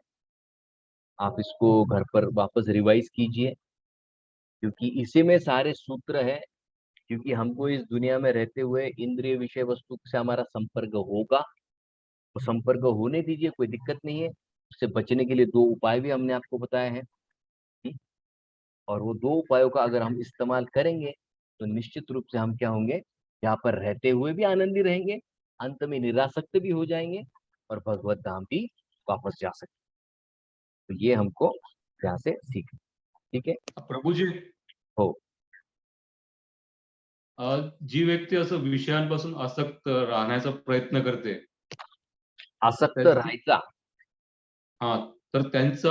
आप इसको घर पर वापस रिवाइज कीजिए, क्योंकि इसी में सारे सूत्र है। क्योंकि हमको इस दुनिया में रहते हुए इंद्रिय विषय वस्तु से हमारा संपर्क होगा, वो संपर्क होने दीजिए, कोई दिक्कत नहीं है। उससे बचने के लिए दो उपाय भी हमने आपको बताए हैं। और वो दो उपायों का अगर हम इस्तेमाल करेंगे तो निश्चित रूप से हम क्या होंगे, यहाँ पर रहते हुए भी आनंदी रहेंगे, अंत में निरासक्त भी हो जाएंगे, और भगवत धाम भी वापस जा सकते। तो ये हमको यहाँ से सीखना, ठीक है। प्रभूजी, हो, जी व्यक्ती असं विषयांपासून आसक्त राहण्याचा प्रयत्न करते, आसक्त त्यांचं- राहायचा हा तर त्यांचं